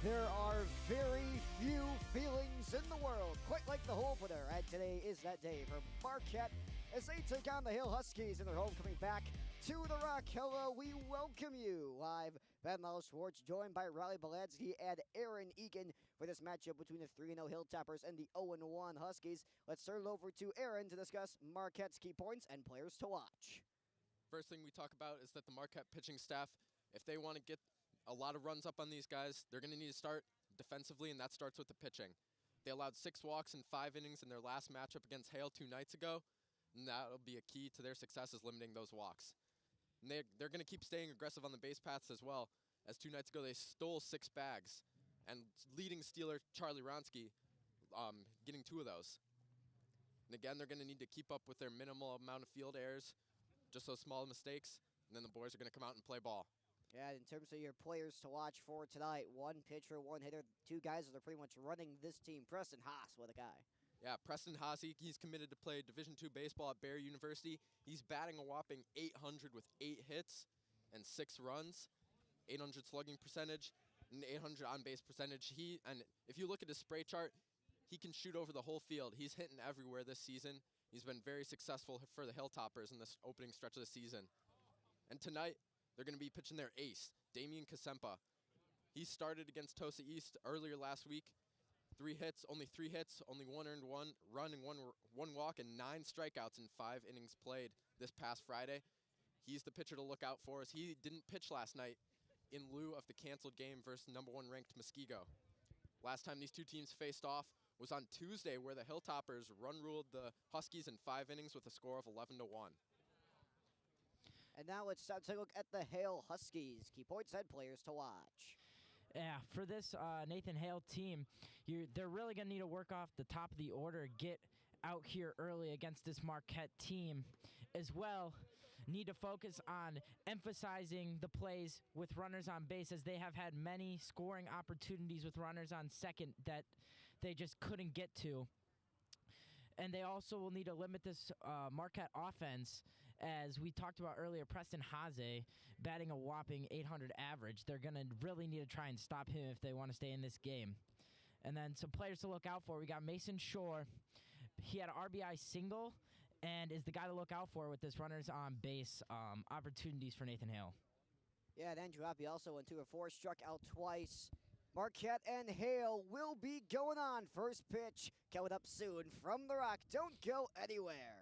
There are very few feelings in the world quite like the opener, and today is that day for Marquette as they take on the Hale Huskies in their homecoming back to the Rock. Hello, we welcome you. I've been Lyles-Schwarz, joined by Riley Belansky and Aaron Egan for this matchup between the 3-0 Hilltoppers and the 0-1 Huskies. Let's turn it over to Aaron to discuss Marquette's key points and players to watch. First thing we talk about is that the Marquette pitching staff, if they want to get a lot of runs up on these guys, they're going to need to start defensively, and that starts with the pitching. They allowed 6 walks in 5 innings in their last matchup against Hale 2 nights ago, and that'll be a key to their success, is limiting those walks. And they're going to keep staying aggressive on the base paths as well, as 2 nights ago they stole 6 bags, and leading stealer Charlie Ronsky getting 2 of those. And again, they're going to need to keep up with their minimal amount of field errors, just those small mistakes, and then the boys are going to come out and play ball. Yeah, in terms of your players to watch for tonight, 1 pitcher, 1 hitter, 2 guys that are pretty much running this team. Preston Haas, what a guy. Yeah, Preston Haas, he's committed to play Division II baseball at Barry University. He's batting a whopping .800 with 8 hits and 6 runs, .800 slugging percentage, and .800 on-base percentage. And if you look at his spray chart, he can shoot over the whole field. He's hitting everywhere this season. He's been very successful for the Hilltoppers in this opening stretch of the season. And tonight, they're going to be pitching their ace, Damian Kasempa. He started against Tosa East earlier last week. 3 hits, only 1 earned run and 1 walk, and 9 strikeouts in 5 innings played this past Friday. He's the pitcher to look out for, as he didn't pitch last night in lieu of the canceled game versus #1 ranked Muskego. Last time these 2 teams faced off was on Tuesday, where the Hilltoppers run-ruled the Huskies in 5 innings with a score of 11-1. And now let's take a look at the Hale Huskies. Key points and players to watch. Yeah, for this Nathan Hale team, they're really going to need to work off the top of the order, get out here early against this Marquette team. As well, need to focus on emphasizing the plays with runners on base, as they have had many scoring opportunities with runners on second that they just couldn't get to. And they also will need to limit this Marquette offense, as we talked about earlier. Preston Haase batting a whopping .800 average. They're going to really need to try and stop him if they want to stay in this game. And then some players to look out for. We got Mason Shore. He had an RBI single and is the guy to look out for with this runners on base opportunities for Nathan Hale. Yeah, and Andrew Hoppy also went 2 of 4, struck out twice. Marquette and Hale will be going on. First pitch coming up soon from the Rock. Don't go anywhere.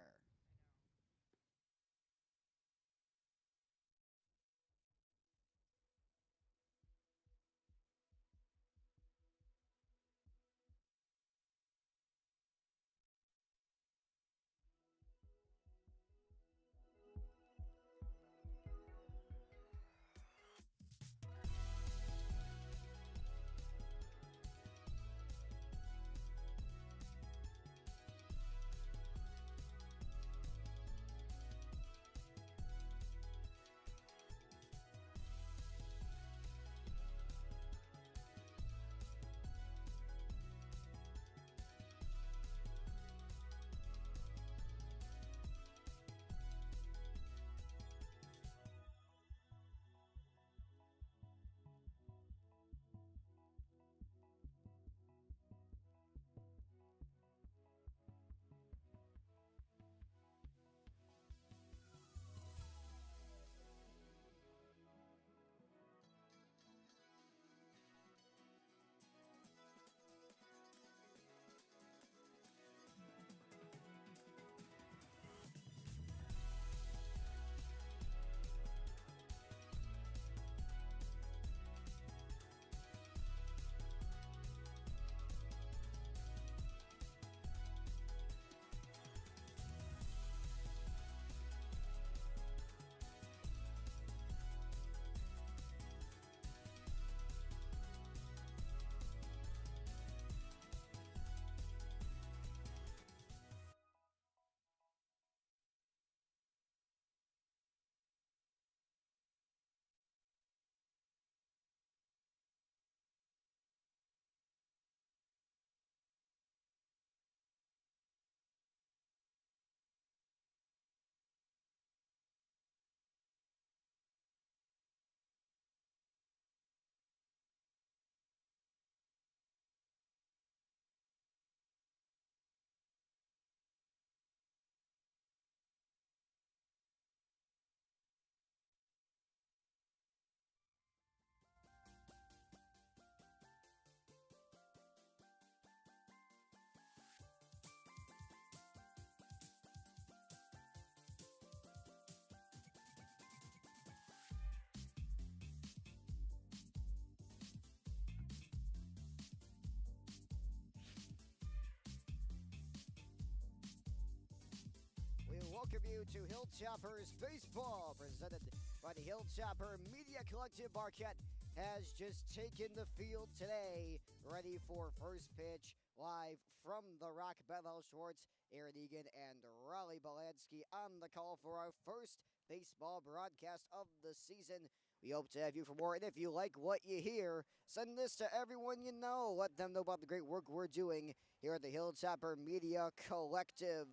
welcome you to Hilltoppers Baseball, presented by the Hilltopper Media Collective. Marquette has just taken the field today, ready for first pitch, live from the Rock. Lyles-Schwarz, Aaron Egan, and Raleigh Belansky on the call for our first baseball broadcast of the season. We hope to have you for more, and if you like what you hear, send this to everyone you know. Let them know about the great work we're doing here at the Hilltopper Media Collective.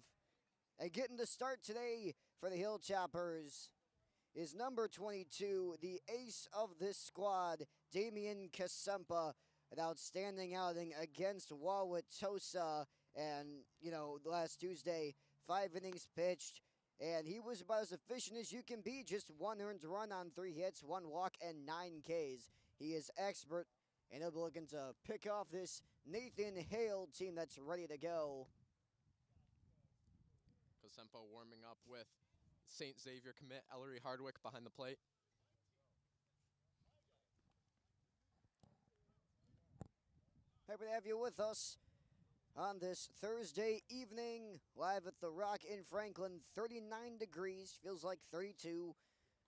And getting the start today for the Hilltoppers is number 22, the ace of this squad, Damian Kasempa. An outstanding outing against Wauwatosa. And, last Tuesday, 5 innings pitched. And he was about as efficient as you can be. Just 1 earned run on 3 hits, 1 walk, and 9 Ks. He is expert, and he'll be looking to pick off this Nathan Hale team that's ready to go. Kasempa warming up with St. Xavier commit Ellery Hardwick behind the plate. Happy to have you with us on this Thursday evening, live at the Rock in Franklin. 39 degrees, feels like 32.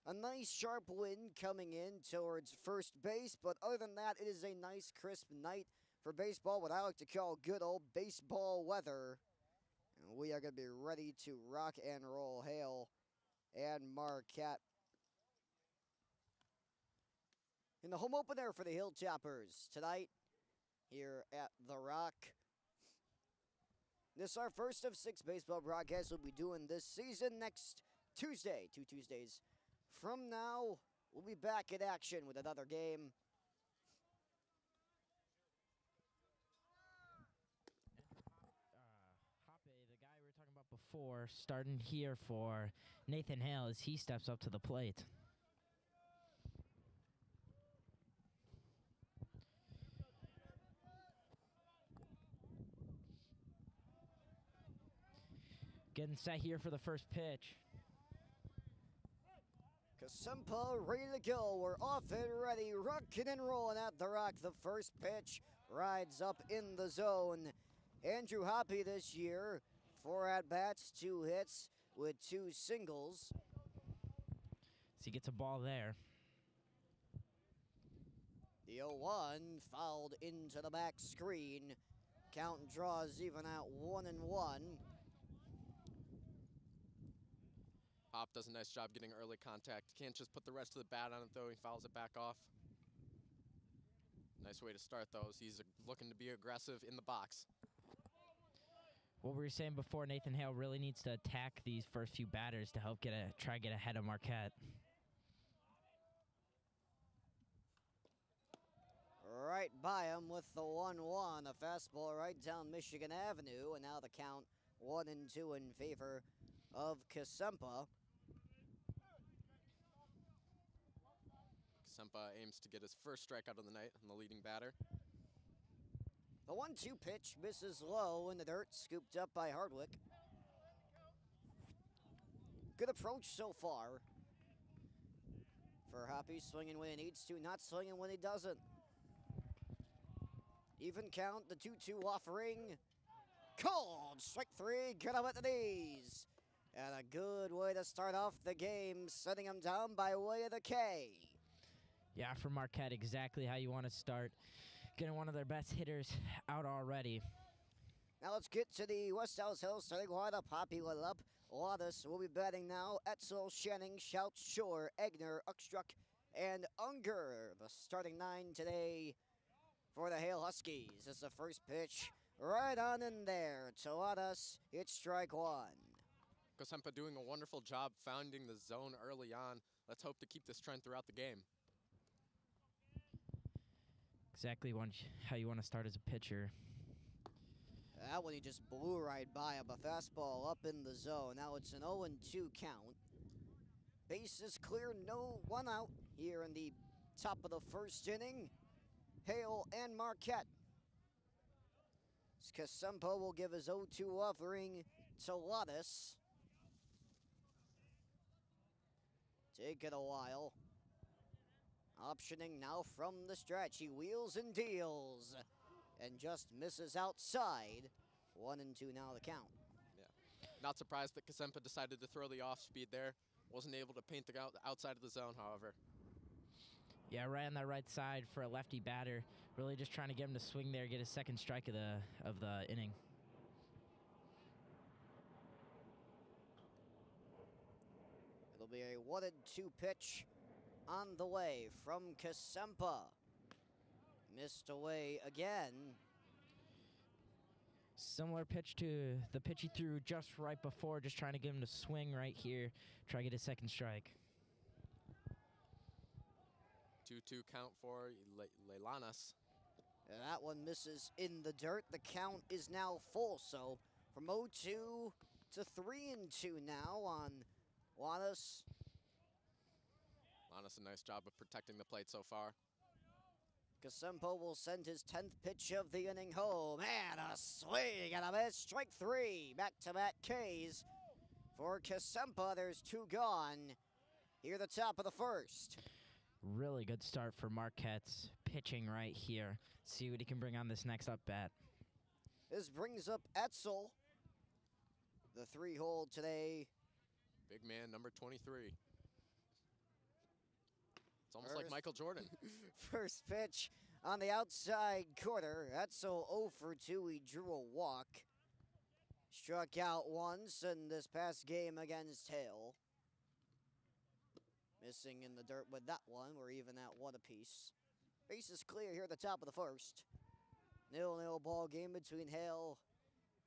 A nice sharp wind coming in towards first base, but other than that, it is a nice crisp night for baseball, what I like to call good old baseball weather. And we are going to be ready to rock and roll. Hale and Marquette in the home opener for the Hilltoppers tonight here at the Rock. This is our first of 6 baseball broadcasts we'll be doing this season. Next Tuesday, 2 Tuesdays from now, we'll be back in action with another game. Hoppe, the guy we were talking about before, starting here for Nathan Hale as he steps up to the plate. Getting set here for the first pitch. Kasempa ready to go. We're off and ready, rocking and rolling at the Rock. The first pitch rides up in the zone. Andrew Hoppe this year, 4 at-bats, 2 hits with 2 singles. So he gets a ball there. The 0-1 fouled into the back screen. Count draws even at 1-1. Hop does a nice job getting early contact. Can't just put the rest of the bat on it, though. He fouls it back off. Nice way to start those. He's looking to be aggressive in the box. What we were saying before, Nathan Hale really needs to attack these first few batters to help try to get ahead of Marquette. Right by him with the 1-1. A fastball right down Michigan Avenue. And now the count 1-2 in favor of Kasempa. Kasempa aims to get his first strikeout of the night on the leading batter. The 1-2 pitch misses low in the dirt, scooped up by Hardwick. Good approach so far for Hoppe, swinging when he needs to, not swinging when he doesn't. Even count, the 2-2 offering. Called, strike 3, get him at the knees. And a good way to start off the game, setting him down by way of the K. Yeah, for Marquette, exactly how you want to start. Getting one of their best hitters out already. Now let's get to the West Allis Hill starting lineup. Hoppe lit up. Lottis will be batting now. Etzel, Shanning, Shout, Shore, Egner, Uckstruck, and Unger. The starting 9 today for the Hale Huskies. This is the first pitch right on in there. To Lottis, it's strike 1. Kasempa doing a wonderful job finding the zone early on. Let's hope to keep this trend throughout the game. Exactly how you want to start as a pitcher. That one he just blew right by him. A fastball up in the zone. Now it's an 0-2 count. Bases clear, no one out here in the top of the first inning. Hale and Marquette. Kasempa will give his 0-2 offering to Lottis. Take it a while. Optioning now from the stretch. He wheels and deals and just misses outside. 1-2 now the count. Yeah. Not surprised that Kasempa decided to throw the off speed there. Wasn't able to paint the outside of the zone, however. Yeah, right on that right side for a lefty batter. Really just trying to get him to swing there, get his second strike of the inning. It'll be a 1-2 pitch on the way from Kasempa. Missed away again. Similar pitch to the pitch he threw just right before, just trying to get him to swing right here, try to get his second strike. 2-2 count for Leilanas. That one misses in the dirt. The count is now full, so from 0-2 to 3-2 now on Juanes. Leilanas, a nice job of protecting the plate so far. Kasempa will send his 10th pitch of the inning home. And a swing and a miss. Strike 3. Back-to-back Ks for Kasempa. There's 2 gone. Here the top of the first. Really good start for Marquette's pitching right here. See what he can bring on this next up bat. This brings up Etzel. The 3-hole today. Big man, number 23. It's almost like Michael Jordan. First pitch on the outside corner. Etzel 0 for 2. He drew a walk. Struck out once in this past game against Hale. Missing in the dirt with that one. We're even at 1 apiece. Base is clear here at the top of the first. 0-0 ball game between Hale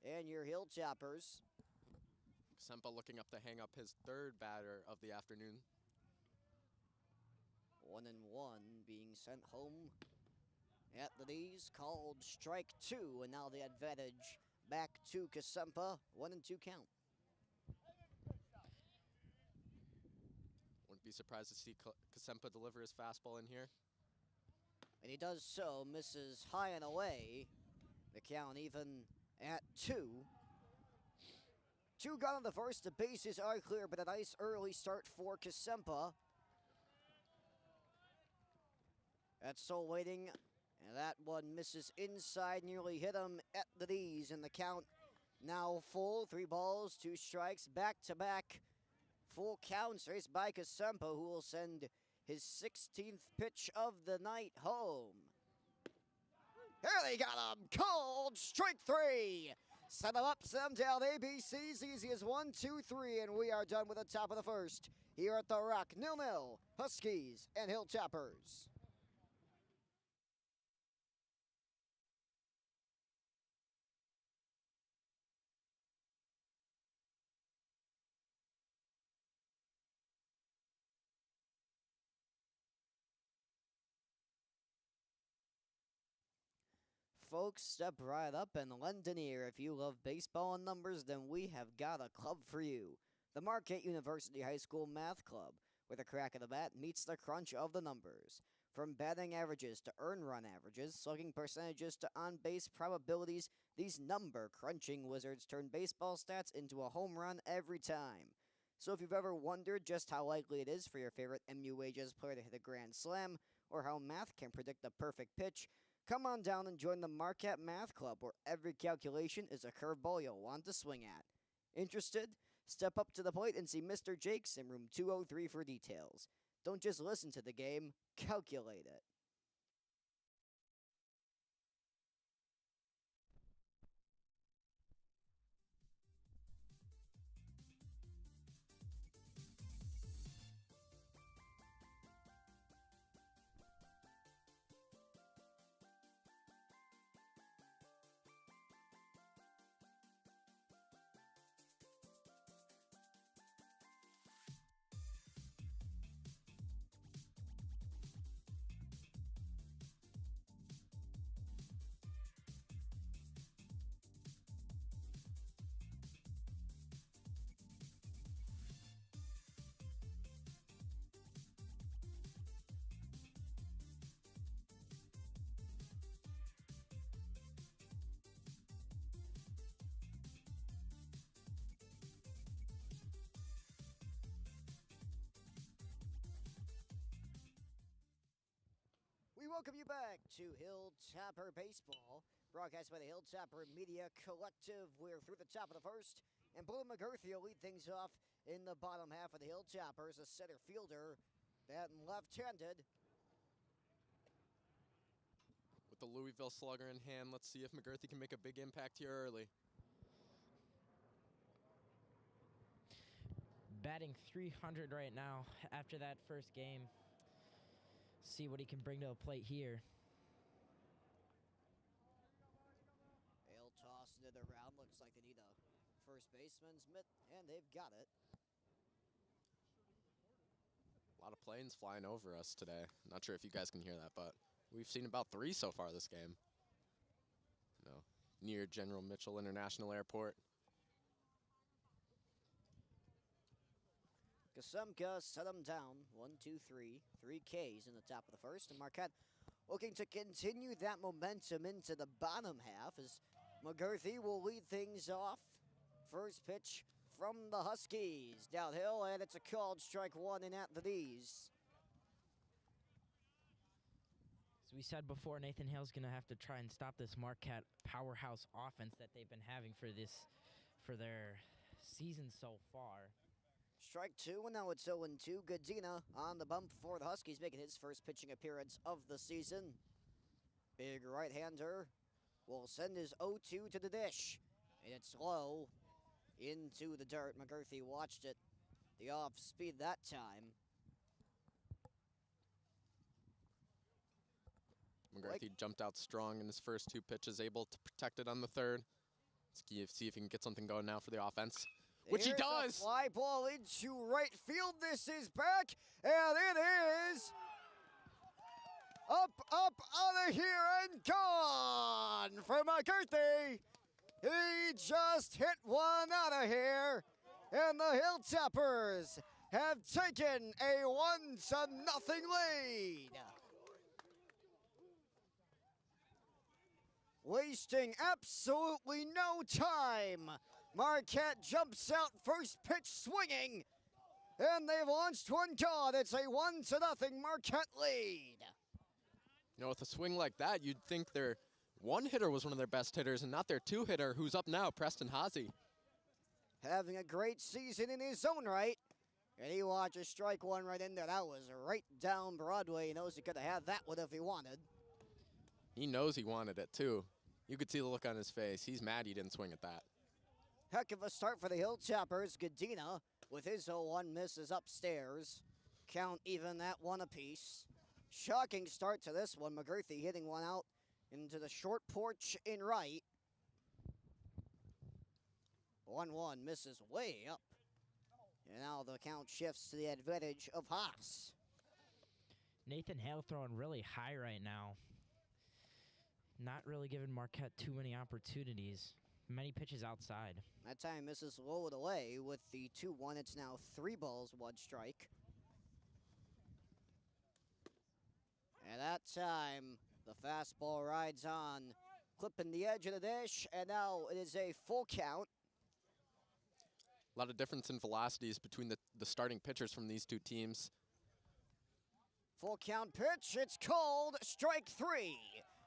and your Hilltoppers. Kasempa looking up to hang up his 3rd batter of the afternoon. 1-1 being sent home at the knees, called strike 2, and now the advantage back to Kasempa. 1-2 count. Wouldn't be surprised to see Kasempa deliver his fastball in here. And he does so, misses high and away. The count even at 2. 2 gone on the first, the bases are clear, but a nice early start for Kasempa. Etzel waiting, and that one misses inside, nearly hit him at the knees, and the count now full. 3 balls, 2 strikes, back-to-back full counts raised by Kasempa, who will send his 16th pitch of the night home. Here they got him, called strike 3. Set him up, set him down, ABC's easy as 1, 2, 3, and we are done with the top of the first here at the Rock. 0-0, Huskies and Hilltoppers. Folks, step right up and lend an ear. If you love baseball and numbers, then we have got a club for you. The Marquette University High School Math Club, where the crack of the bat meets the crunch of the numbers. From batting averages to earned run averages, slugging percentages to on-base probabilities, these number-crunching wizards turn baseball stats into a home run every time. So if you've ever wondered just how likely it is for your favorite MUHS player to hit a grand slam, or how math can predict the perfect pitch, come on down and join the Marquette Math Club, where every calculation is a curveball you'll want to swing at. Interested? Step up to the plate and see Mr. Jakes in room 203 for details. Don't just listen to the game, calculate it. We welcome you back to Hilltopper Baseball, broadcast by the Hilltopper Media Collective. We're through the top of the first, And Blue McGurthy will lead things off in the bottom half of the Hilltoppers, a center fielder, batting left-handed. With the Louisville slugger in hand, let's see if McGurthy can make a big impact here early. Batting .300 right now after that first game. See what he can bring to the plate here. Hale tossed into the round. Looks like they need a first baseman's mitt, and they've got it. A lot of planes flying over us today. Not sure if you guys can hear that, but we've seen about 3 so far this game. You know, near General Mitchell International Airport. Kasemka set him down. 1, 2, 3. 3 Ks in the top of the first. And Marquette looking to continue that momentum into the bottom half as McGurthy will lead things off. First pitch from the Huskies. Downhill, and it's a called strike 1 in at the knees. As we said before, Nathan Hale's going to have to try and stop this Marquette powerhouse offense that they've been having for their season so far. Strike 2, and now it's 0-2. Godina on the bump for the Huskies, making his first pitching appearance of the season. Big right-hander will send his 0-2 to the dish. And it's low into the dirt. McGurthy watched it. The off speed that time. McGurthy jumped out strong in his first 2 pitches, able to protect it on the third. Let's see if he can get something going now for the offense. Which Here's he does! A fly ball into right field. This is back, and it is up, out of here, and gone for McGurthy. He just hit one out of here, and the Hilltoppers have taken a 1-0 lead. Wasting absolutely no time. Marquette jumps out, first pitch swinging, and they've launched one call. It's a 1-0 Marquette lead. You know, with a swing like that, you'd think their one hitter was one of their best hitters and not their 2 hitter, who's up now, Preston Haase. Having a great season in his own right. And he watches strike 1 right in there. That was right down Broadway. He knows he could have had that one if he wanted. He knows he wanted it, too. You could see the look on his face. He's mad he didn't swing at that. Heck of a start for the Hilltoppers. Godina with his 0-1 misses upstairs. Count even at 1 apiece. Shocking start to this one. McGurthy hitting one out into the short porch in right. 1-1 misses way up. And now the count shifts to the advantage of Haas. Nathan Hale throwing really high right now. Not really giving Marquette too many opportunities. Many pitches outside. That time misses low and away with the 2-1. It's now 3 balls, 1 strike. And that time, the fastball rides on, clipping the edge of the dish, and now it is a full count. A lot of difference in velocities between the starting pitchers from these 2 teams. Full count pitch, it's called strike 3.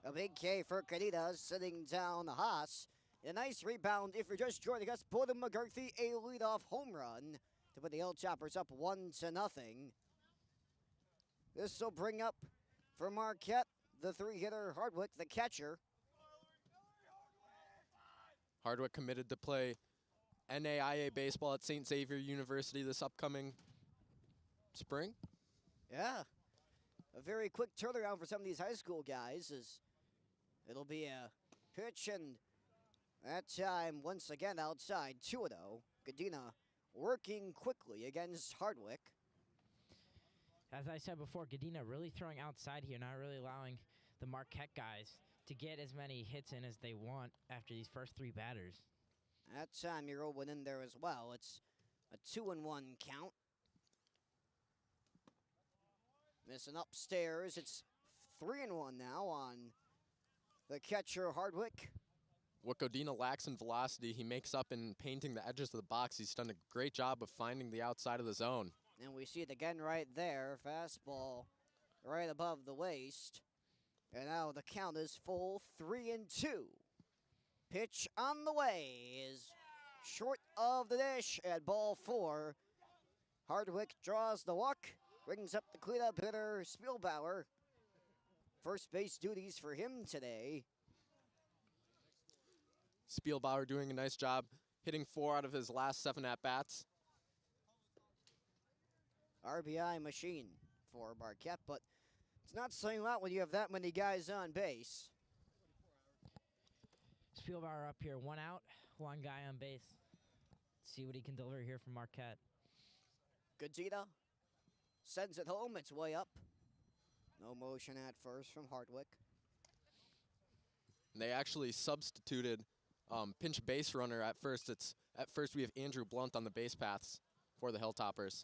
A big K for Godina sitting down Haas. A nice rebound if you're just joining us. Bowden McGurthy, a leadoff home run to put the Hilltoppers up 1-0. This will bring up for Marquette the 3-hitter Hardwick, the catcher. Hardwick committed to play NAIA baseball at St. Xavier University this upcoming spring. Yeah, a very quick turnaround for some of these high school guys as it'll be a pitch, and that time once again outside 2-0. Godina working quickly against Hardwick. As I said before, Godina really throwing outside here, not really allowing the Marquette guys to get as many hits in as they want after these first 3 batters. That time you're rolling in there as well. It's a 2-1 count. Missing upstairs. It's 3-1 now on the catcher Hardwick. What Godina lacks in velocity, he makes up in painting the edges of the box. He's done a great job of finding the outside of the zone. And we see it again right there. Fastball right above the waist. And now the count is full, 3-2. Pitch on the way is short of the dish at ball 4. Hardwick draws the walk, brings up the cleanup hitter, Spielbauer. First base duties for him today. Spielbauer doing a nice job, hitting 4 out of his last 7 at-bats. RBI machine for Marquette, but it's not saying a lot when you have that many guys on base. Spielbauer up here, 1 out, 1 guy on base. See what he can deliver here from Marquette. Gadita sends it home, it's way up. No motion at first from Hardwick. And they actually substituted pinch base runner at first. At first we have Andrew Blunt on the base paths for the Hilltoppers.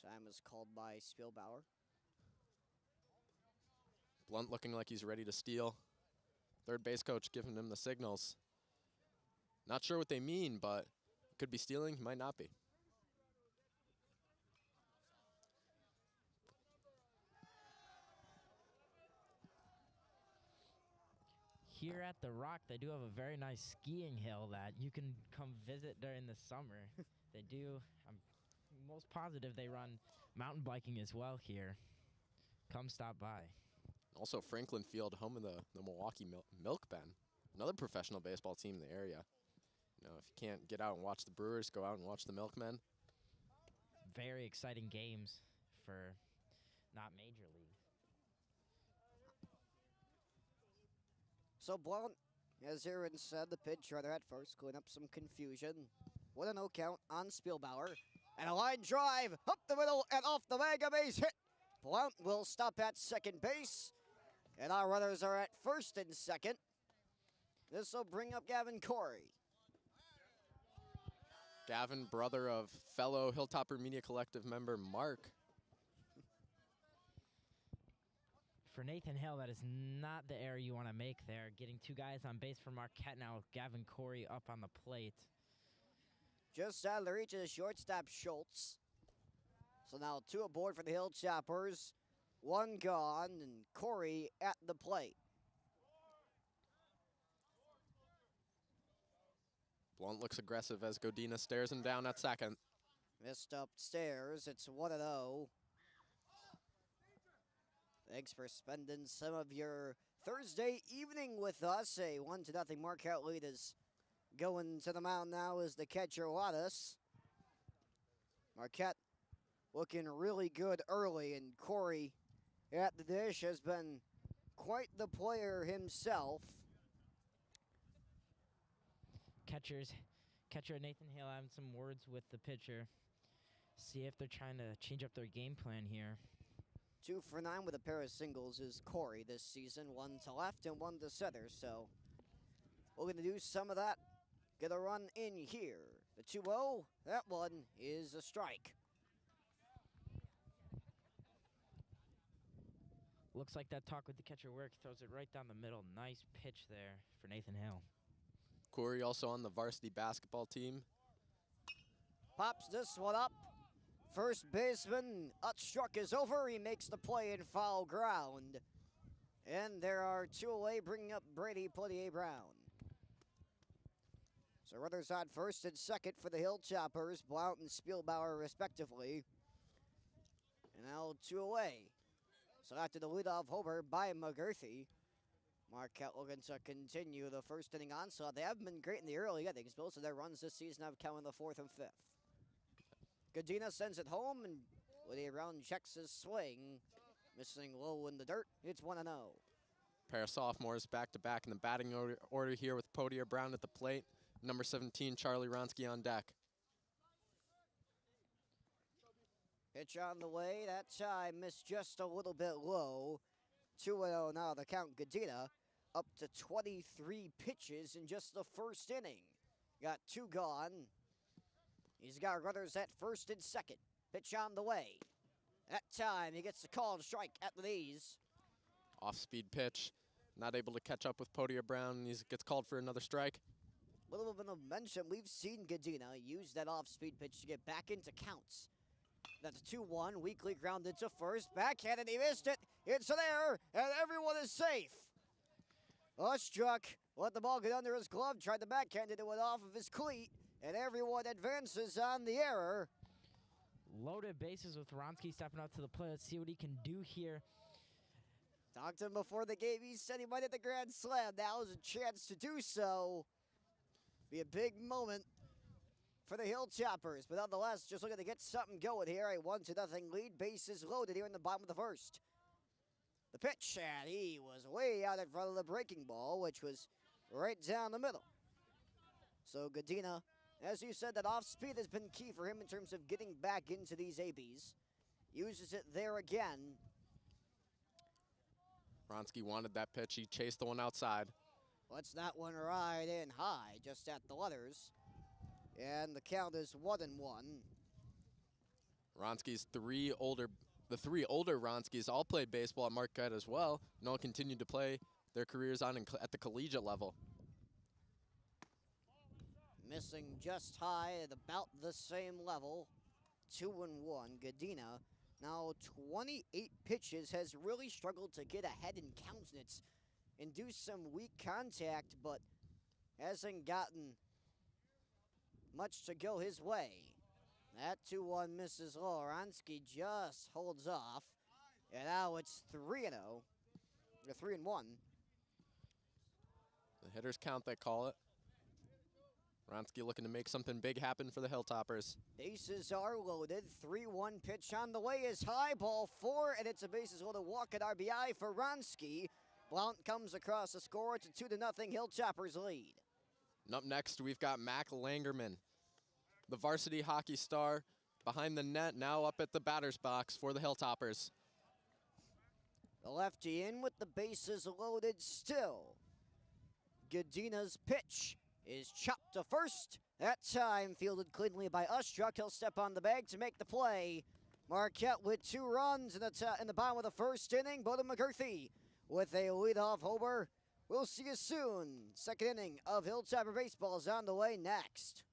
Time is called by Spielbauer. Blunt looking like he's ready to steal. Third base coach giving him the signals. Not sure what they mean, but could be stealing, might not be. Here at the Rock, they do have a very nice skiing hill that you can come visit during the summer. They do. I'm most positive they run mountain biking as well here. Come stop by. Also Franklin Field, home of the Milwaukee Milkmen, another professional baseball team in the area. You know, if you can't get out and watch the Brewers, go out and watch the Milkmen. Very exciting games for not major leagues. So Blount, as Aaron said, the pitch runner at first, clean up some confusion. 1-0 count on Spielbauer. And a line drive up the middle and off the bag, a base hit. Blount will stop at second base. And our runners are at first and second. This will bring up Gavin Corey. Gavin, brother of fellow Hilltopper Media Collective member Mark. For Nathan Hale, that is not the error you want to make there. Getting 2 guys on base for Marquette now with Gavin Corey up on the plate. Just out of the reach of the shortstop, Schultz. So now 2 aboard for the Hilltoppers. 1 gone, and Corey at the plate. Blunt looks aggressive as Godina stares him down at second. Missed upstairs. It's 1-0. Thanks for spending some of your Thursday evening with us. A 1-0 Marquette lead is going to the mound now as the catcher Allis. Marquette looking really good early, and Corey at the dish has been quite the player himself. Catcher Nathan Hale having some words with the pitcher. See if they're trying to change up their game plan here. 2 for 9 with a pair of singles is Corey this season. 1 to left and 1 to center. So we're going to do some of that. Get a run in here. The 2-0, that one is a strike. Looks like that talk with the catcher work. Throws it right down the middle. Nice pitch there for Nathan Hale. Corey also on the varsity basketball team. Pops this one up. First baseman, Utstruck is over. He makes the play in foul ground. And there are 2 away, bringing up Brady Poitier-Brown. So runners on first and second for the Hilltoppers, Blount and Spielbauer respectively. And now 2 away. So after the leadoff homer by McGurthy, Marquette looking to continue the first inning onslaught. They haven't been great in the early innings. Most of their runs this season have come in the 4th and 5th. Godina sends it home, and Poitier-Brown checks his swing. Missing low in the dirt. It's 1-0. Pair of sophomores back-to-back in the batting order here with Poitier-Brown at the plate. Number 17, Charlie Ronsky on deck. Pitch on the way. That time missed just a little bit low. 2-0 now the count. Godina up to 23 pitches in just the first inning. Got 2 gone. He's got runners at first and second. Pitch on the way. That time he gets the called strike at the knees. Off-speed pitch. Not able to catch up with Poitier-Brown. He gets called for another strike. A little bit of mention. We've seen Godina use that off-speed pitch to get back into counts. That's 2-1. Weakly grounded to first. Backhanded. He missed it. It's an error, and everyone is safe. Struck Let the ball get under his glove, tried the backhand it, went off of his cleat, and everyone advances on the error. Loaded bases with Wronski stepping up to the plate. Let's see what he can do here. Talked to him before the game. He said he might hit the grand slam. Now is a chance to do so. Be a big moment for the Hilltoppers. But nonetheless, just looking to get something going here. A 1-0 lead. Bases loaded here in the bottom of the first. The pitch, and he was way out in front of the breaking ball, which was right down the middle. So Godina, as you said, that off speed has been key for him in terms of getting back into these ABs. Uses it there again. Wronski wanted that pitch. He chased the one outside. Let's that one ride in high, just at the letters. And the count is 1-1. Wronski's the three older Wronskis all played baseball at Marquette as well, and all continued to play their careers on at the collegiate level. Missing just high at about the same level. 2-1. Godina, now 28 pitches, has really struggled to get ahead in counts and do some weak contact, but hasn't gotten much to go his way. That 2-1 misses low. Wronski just holds off. And now it's 3-0. Or 3-1. The hitters count, they call it. Wronski looking to make something big happen for the Hilltoppers. Bases are loaded. 3-1 pitch on the way is high. Ball 4, and it's a bases loaded walk at RBI for Wronski. Blount comes across the score. It's a 2-0 Hilltoppers lead. And up next, we've got Mac Langerman, the varsity hockey star, behind the net, now up at the batter's box for the Hilltoppers. The lefty in with the bases loaded still. Godina's pitch is chopped to first. That time fielded cleanly by Ustruck. He'll step on the bag to make the play. Marquette with 2 runs in the bottom of the first inning. Bowden McGurthy with a leadoff homer. We'll see you soon. Second inning of Hilltopper baseball is on the way next.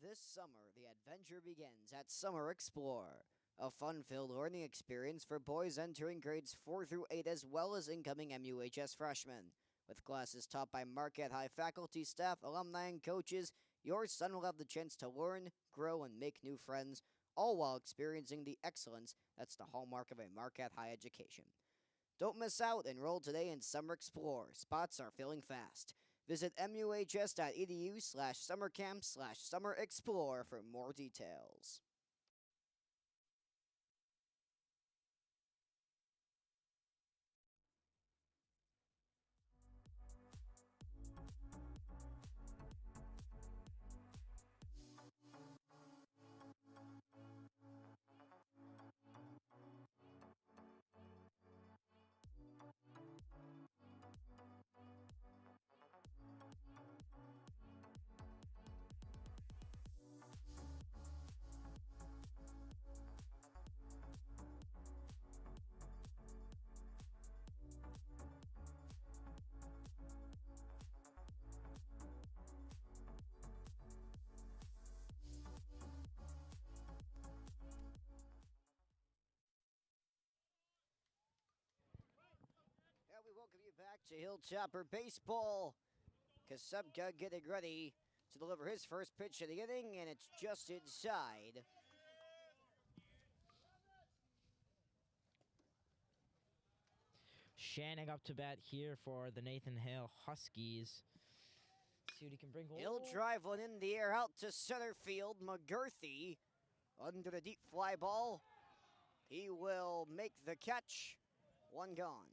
This summer, the adventure begins at Summer Explore, a fun-filled learning experience for boys entering grades 4 through 8 as well as incoming MUHS freshmen. With classes taught by Marquette High faculty, staff, alumni, and coaches, your son will have the chance to learn, grow, and make new friends, all while experiencing the excellence that's the hallmark of a Marquette High education. Don't miss out. Enroll today in Summer Explore. Spots are filling fast. Visit muhs.edu/summercamp/Summer Explore for more details. We welcome you back to Hilltopper Baseball. Kasubka getting ready to deliver his first pitch of the inning, and it's just inside. Shanning up to bat here for the Nathan Hale Huskies. See what he can bring. He'll drive one in the air out to center field. McGurthy under the deep fly ball. He will make the catch. One gone.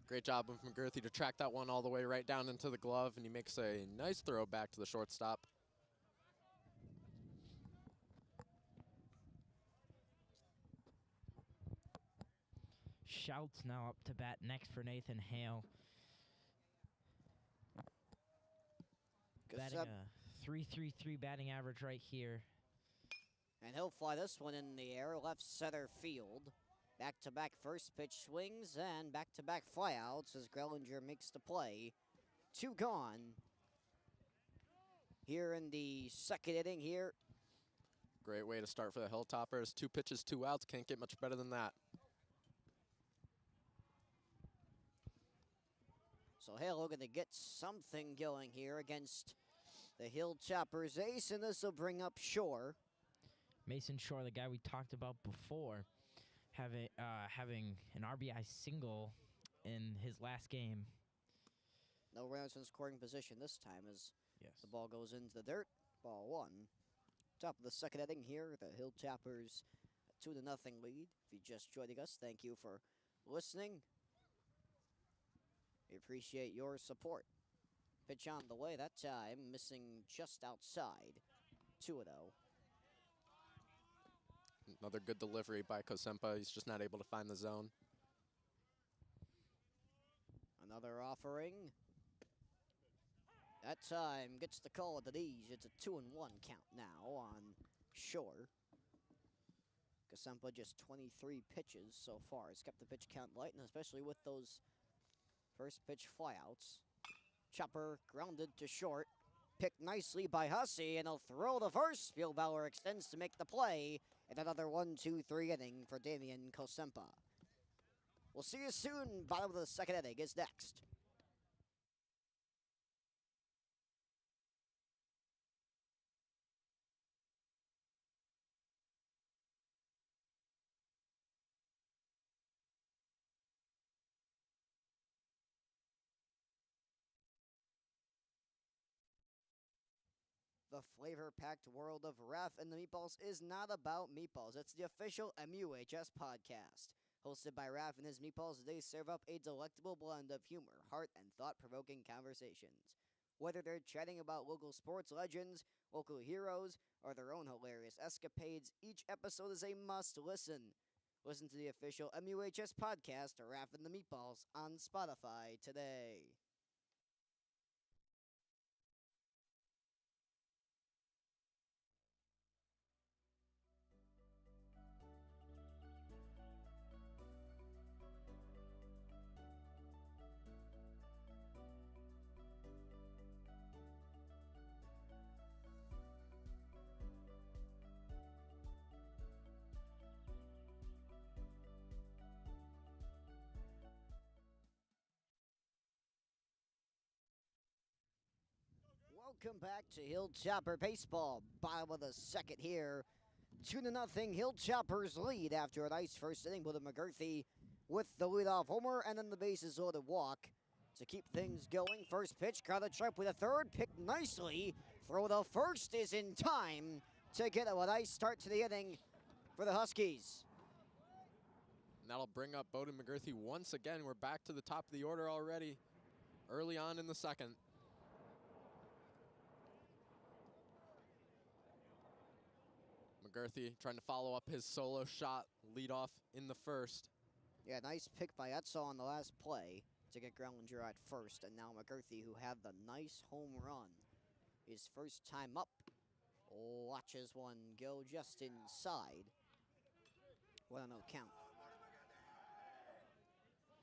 Great job of McGurthy to track that one all the way right down into the glove, and he makes a nice throw back to the shortstop. Schultz now up to bat next for Nathan Hale. Batting a .333 batting average right here. And he'll fly this one in the air, left center field. Back-to-back first pitch swings and back-to-back flyouts as Grellinger makes the play. 2 gone here in the second inning here. Great way to start for the Hilltoppers. 2 pitches, 2 outs. Can't get much better than that. So Hale looking to get something going here against the Hilltoppers ace, and this will bring up Shore. Mason Shore, the guy we talked about before, having an RBI single in his last game. No runners in scoring position this time as Yes. the ball goes into the dirt. Ball 1. Top of the second inning here, the Hilltoppers 2-0 lead. If you're just joining us, thank you for listening. We appreciate your support. Pitch on the way that time, missing just outside. 2-0. Another good delivery by Kosempa. He's just not able to find the zone. Another offering. That time gets the call at the knees. It's a 2-1 count now on Shore. Kosempa just 23 pitches so far. He's kept the pitch count light, and especially with those first pitch flyouts. Chopper grounded to short. Picked nicely by Hussey, and he'll throw the first. Spielbauer extends to make the play. And another 1-2-3 inning for Damian Kosempa. We'll see you soon. Bottom of the second inning is next. The flavor-packed world of Raf and the Meatballs is not about meatballs. It's the official MUHS podcast. Hosted by Raf and his Meatballs, they serve up a delectable blend of humor, heart, and thought-provoking conversations. Whether they're chatting about local sports legends, local heroes, or their own hilarious escapades, each episode is a must-listen. Listen to the official MUHS podcast, Raf and the Meatballs, on Spotify today. Welcome back to Hilltopper Baseball. Bottom of the second here. 2-0 Hilltoppers lead after a nice first inning with a McGurthy with the leadoff homer and then the bases loaded walk. To keep things going, first pitch, grounded sharp with a third, picked nicely. Throw the first is in time to get a nice start to the inning for the Huskies. And that'll bring up Bowden McGurthy once again. We're back to the top of the order already, early on in the second. McGurthy trying to follow up his solo shot leadoff in the first. Yeah, nice pick by Etzel on the last play to get Grellinger at first. And now McGurthy, who had the nice home run, his first time up, watches one go just inside. 1-0 count.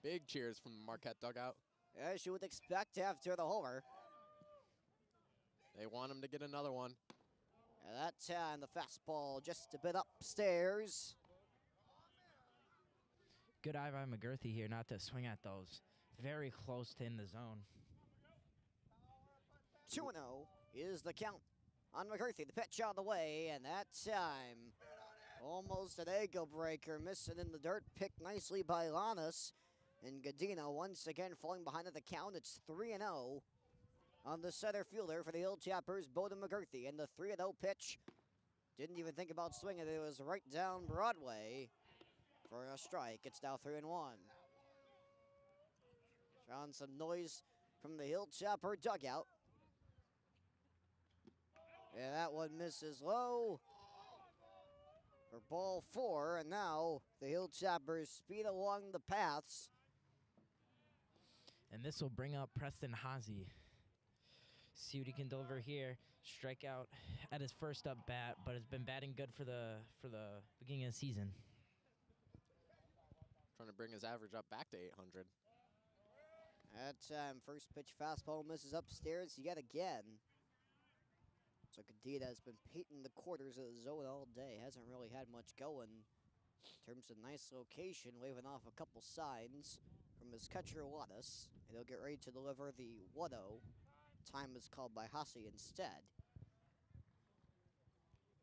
Big cheers from the Marquette dugout. As you would expect after the homer. They want him to get another one. And that time, the fastball just a bit upstairs. Good eye by McGurthy here not to swing at those. Very close to in the zone. 2-0 is the count on McGurthy. The pitch on the way, and that time, almost an ankle breaker, missing in the dirt. Picked nicely by Lannis. And Godino once again falling behind at the count. It's 3-0 on the center fielder for the Hilltoppers, Bowden McGurthy. And the 3-0 pitch, didn't even think about swinging it. It was right down Broadway for a strike. It's now 3-1. Drawing some noise from the Hilltopper dugout. Yeah, that one misses low for ball 4. And now the Hilltoppers speed along the paths. And this will bring up Preston Hazy. see what he can deliver here. Strikeout at his first up bat, but has been batting good for the beginning of the season. Trying to bring his average up back to 800. That time, first pitch fastball misses upstairs yet again. So Cadita has been painting the quarters of the zone all day. Hasn't really had much going in terms of nice location, waving off a couple signs from his catcher Allis. And he'll get ready to deliver the 1-0. Time is called by Hasi instead.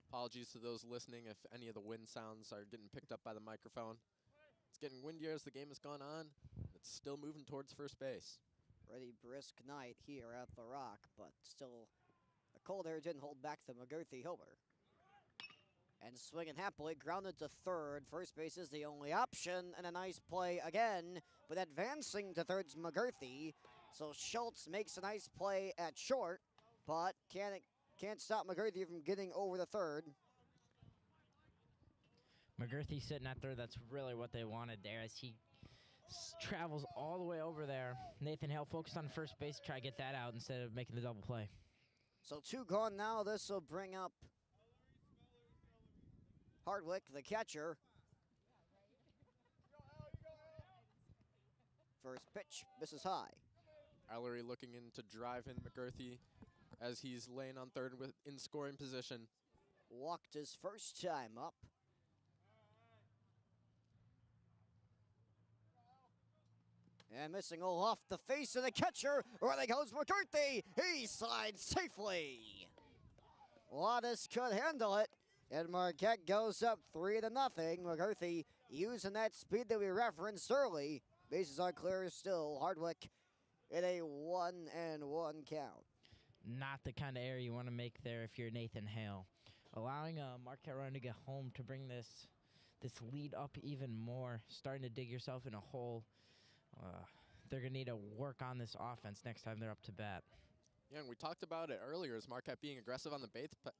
Apologies to those listening if any of the wind sounds are getting picked up by the microphone. It's getting windier as the game has gone on. It's still moving towards first base. Pretty brisk night here at the Rock, but still the cold air didn't hold back the McGurthy homer. And swinging happily, grounded to third. First base is the only option, and a nice play again, but advancing to third's McGurthy. So Schultz makes a nice play at short, but can't stop McGurthy from getting over the third. McGurthy sitting at third, that's really what they wanted there as he travels all the way over there. Nathan Hale focused on first base to try to get that out instead of making the double play. So 2 gone now. This will bring up Hardwick, the catcher. First pitch, misses high. Ellery looking in to drive in McGurthy as he's laying on third in scoring position. Walked his first time up. And missing all off the face of the catcher. There goes McGurthy. He slides safely. Wattis could handle it. And Marquette goes up 3-0. McGurthy using that speed that we referenced early. Bases are clear still. Hardwick in a 1-1 count. Not the kind of error you want to make there if you're Nathan Hale. Allowing a Marquette runner to get home to bring this lead up even more. Starting to dig yourself in a hole. They're going to need to work on this offense next time they're up to bat. Yeah, and we talked about it earlier as Marquette being aggressive on the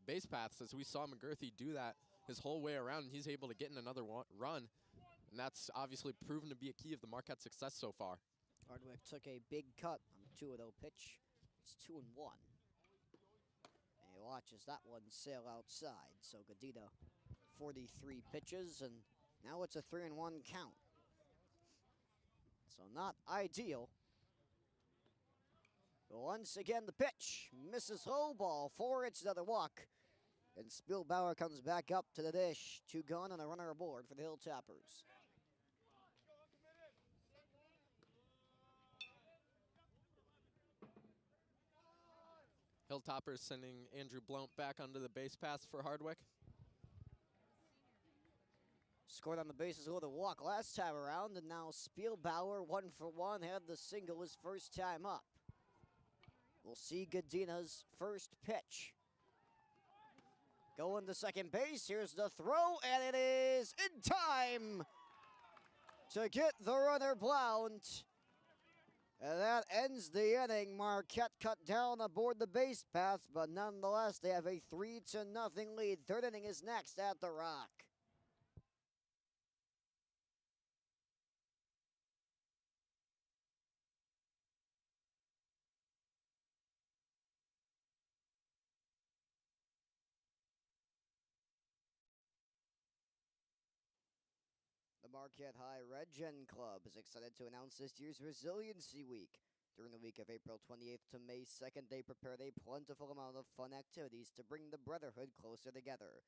base paths, as we saw McGurthy do that his whole way around, and he's able to get in another run. And that's obviously proven to be a key of the Marquette success so far. Hardwick took a big cut on the 2-0 pitch. It's 2-1. And he watches that one sail outside. So Gadita, 43 pitches, and now it's a 3-1 count. So not ideal. But once again, the pitch misses low, ball 4. It's another walk. And Spielbauer comes back up to the dish. 2 gone and a runner aboard for the Hilltoppers. Hilltopper sending Andrew Blount back onto the base paths for Hardwick. Scored on the bases with a walk last time around, and now Spielbauer, 1 for 1, had the single his first time up. We'll see Gadina's first pitch. Going to second base, here's the throw, and it is in time to get the runner Blount. And that ends the inning. Marquette cut down aboard the base paths, but nonetheless, they have a 3-0 lead. Third inning is next at the Rock. The Marquette High Red Gen Club is excited to announce this year's Resiliency Week. During the week of April 28th to May 2nd, they prepared a plentiful amount of fun activities to bring the brotherhood closer together.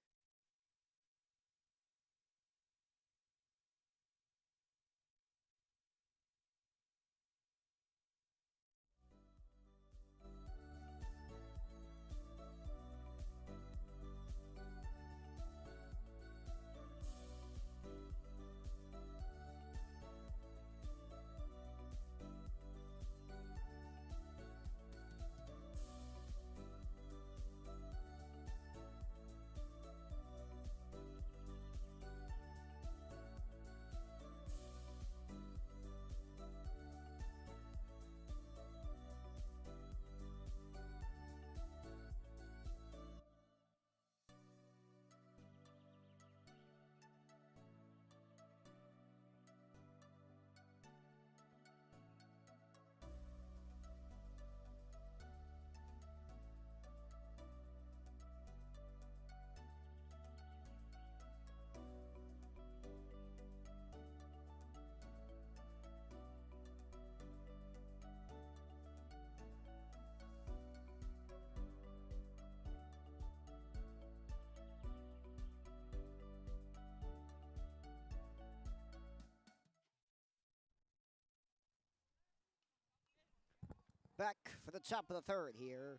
back for the top of the third here,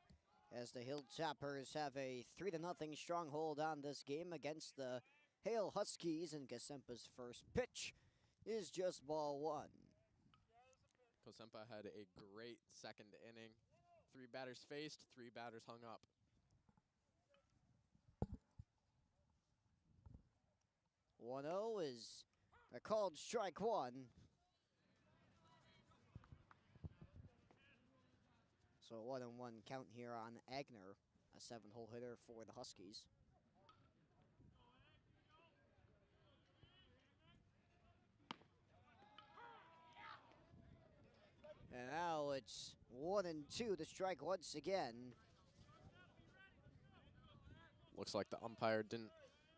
as the Hilltoppers have a 3-0 stronghold on this game against the Hale Huskies, and Kasempa's first pitch is just ball one. Kasempa had a great second inning. 3 batters faced, 3 batters hung up. 1-0 is a called strike one. So a 1-1 count here on Agner, a 7-hole hitter for the Huskies. And now it's 1-2 to strike once again. Looks like the umpire didn't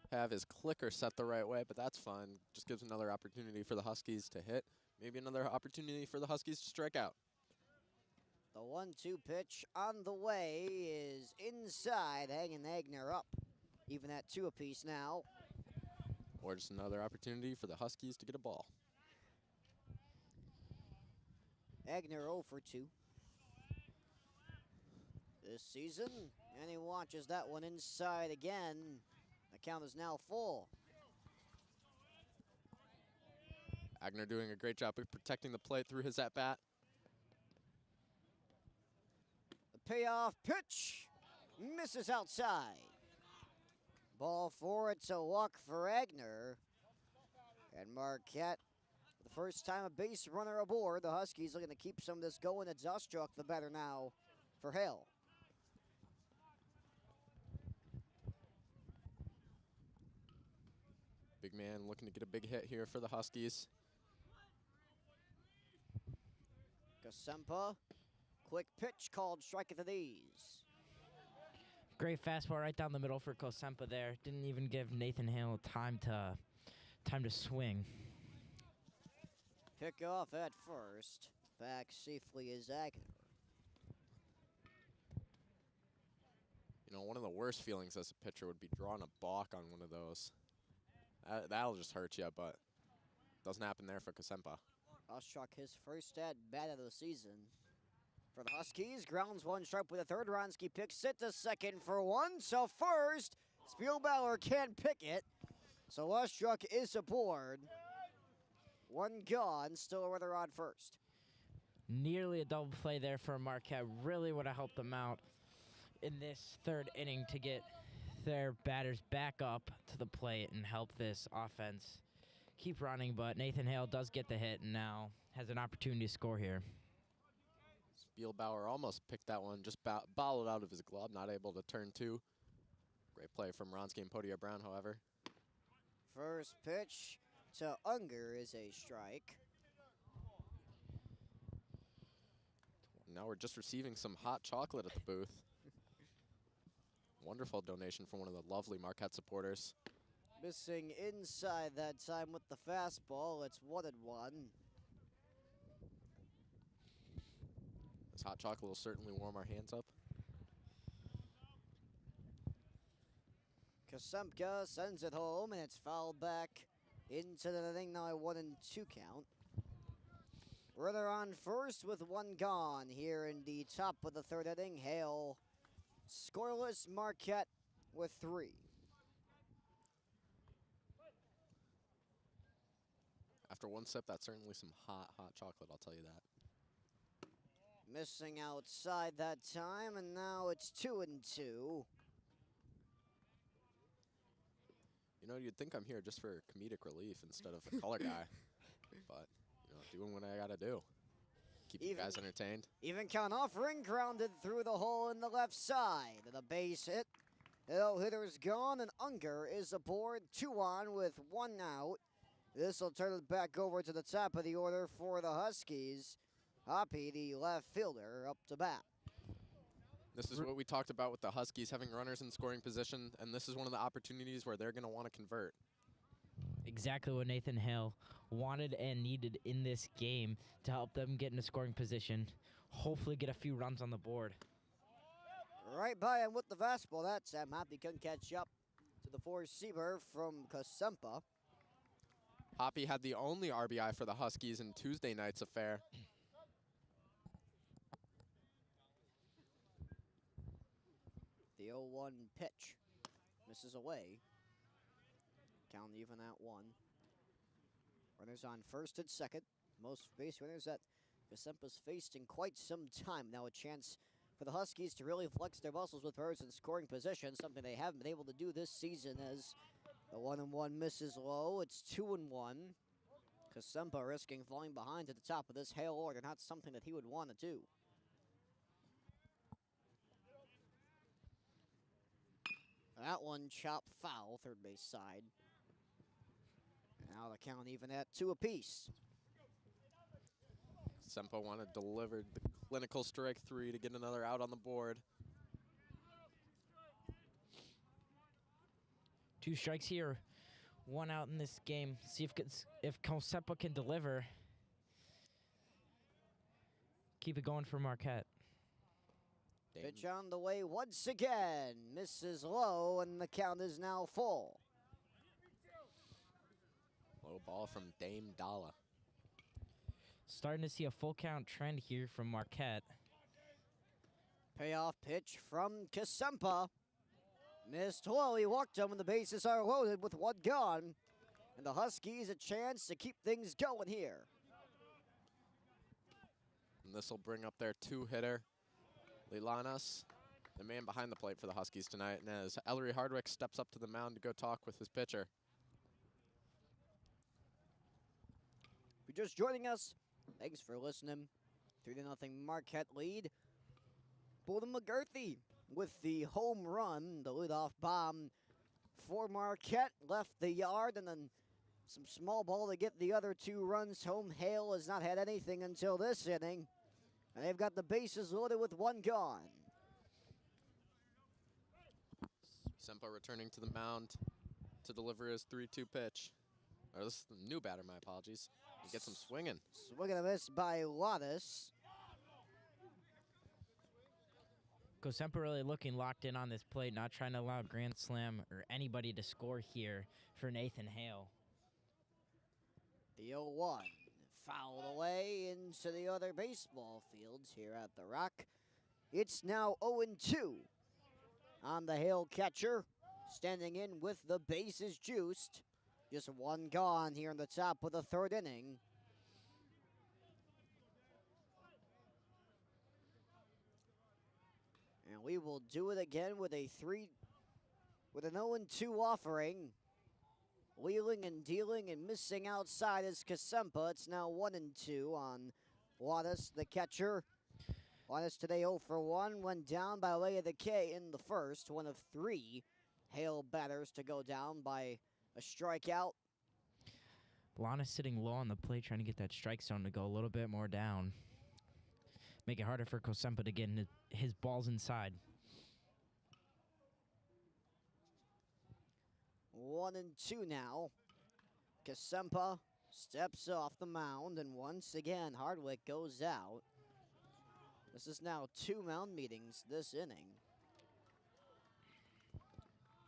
have his clicker set the right way, but that's fine. Just gives another opportunity for the Huskies to hit. Maybe another opportunity for the Huskies to strike out. The 1-2 pitch on the way is inside, hanging Agner up. Even at 2 apiece now. Or just another opportunity for the Huskies to get a ball. Agner 0 for 2 this season, and he watches that one inside again. The count is now full. Agner doing a great job of protecting the plate through his at-bat. The payoff pitch misses outside. Ball 4, it's a walk for Agner. And Marquette, the first time a base runner aboard. The Huskies looking to keep some of this going. It's Ostruck, the batter now for Hale. Big man looking to get a big hit here for the Huskies. Kasempa, quick pitch called strike at the knees. Great fastball right down the middle for Kasempa there. Didn't even give Nathan Hale time to swing. Pick off at first. Back safely is Agner. You know, one of the worst feelings as a pitcher would be drawing a balk on one of those. That'll just hurt you, but doesn't happen there for Kasempa. Ostruck his first at bat of the season. For the Huskies, grounds one sharp with a third. Ronski picks it to second for one. So first, Spielbauer can't pick it. So Ostruck is aboard. One gone, still a runner on first. Nearly a double play there for Marquette. Really would have helped them out in this third inning to get their batters back up to the plate and help this offense keep running. But Nathan Hale does get the hit and now has an opportunity to score here. Spielbauer almost picked that one, just balled out of his glove, not able to turn 2. Great play from Ronski and Podia Brown, however. First pitch to Unger is a strike. Now we're just receiving some hot chocolate at the booth. Wonderful donation from one of the lovely Marquette supporters. Missing inside that time with the fastball. It's 1-1. This hot chocolate will certainly warm our hands up. Kasempa sends it home, and it's fouled back into the inning. Now a 1-2 count. Runner on first with one gone here in the top of the third inning. Hale scoreless, Marquette with 3. After one sip, that's certainly some hot chocolate, I'll tell you that. Missing outside that time, and now it's 2-2. You know, you'd think I'm here just for comedic relief instead of a color guy. But, you know, doing what I gotta do. Keep you guys entertained. Even count offering, grounded through the hole in the left side. And a base hit. No hitter's gone, and Unger is aboard. 2 on with 1 out. This will turn it back over to the top of the order for the Huskies. Hoppy, the left fielder, up to bat. This is what we talked about with the Huskies having runners in scoring position, and this is one of the opportunities where they're going to want to convert. Exactly what Nathan Hale wanted and needed in this game to help them get in a scoring position, hopefully get a few runs on the board. Right by him with the fastball. That Sam Hoppy couldn't catch up to the four-seamer from Kasempa. Hoppy had the only RBI for the Huskies in Tuesday night's affair. The 0-1 pitch misses away. Count even at 1. Runners on first and second. Most base runners that Kasempa's faced in quite some time. Now a chance for the Huskies to really flex their muscles with runners in scoring position, something they haven't been able to do this season as the 1-1 misses low. It's 2-1. Kasempa risking falling behind to the top of this Hale order, not something that he would want to do. That one chopped foul, third base side. Now the count even at 2 apiece. Sempo wanted delivered the clinical strike 3 to get another out on the board. 2 strikes here, 1 out in this game. See if Kasempa can deliver. Keep it going for Marquette. Pitch on the way once again. Misses low, and the count is now full. Low ball from Dame Dalla. Starting to see a full count trend here from Marquette. Payoff pitch from Kasempa. Missed low. He walked him, and the bases are loaded with 1 gone. And the Huskies a chance to keep things going here. And this will bring up their 2-hitter, Lilanas, the man behind the plate for the Huskies tonight. And as Ellery Hardwick steps up to the mound to go talk with his pitcher. If you're just joining us, thanks for listening. 3-0 Marquette lead. Bolden McGurthy with the home run, the leadoff bomb for Marquette. Left the yard, and then some small ball to get the other 2 runs home. Hale has not had anything until this inning. And they've got the bases loaded with 1 gone. Sempo returning to the mound to deliver his 3-2 pitch. Or this is the new batter, my apologies. He gets him swinging. Swing and a miss by Allis. Kasempa really looking locked in on this plate, not trying to allow Grand Slam or anybody to score here for Nathan Hale. The 0-1 fouled away into the other baseball fields here at the Rock. It's now 0-2 on the Hale catcher, standing in with the bases juiced. Just 1 gone here in the top of the 3rd inning. And we will do it again with an 0-2 offering. Wheeling and dealing and missing outside is Kasempa. It's now 1-2 on Wattis, the catcher. Wattis today 0 for 1, went down by way of the K in the first. 1 of 3 Hale batters to go down by a strikeout. Lana sitting low on the plate, trying to get that strike zone to go a little bit more down. Make it harder for Kasempa to get his balls inside. 1-2 now. Kasempa steps off the mound, and once again, Hardwick goes out. This is now 2 mound meetings this inning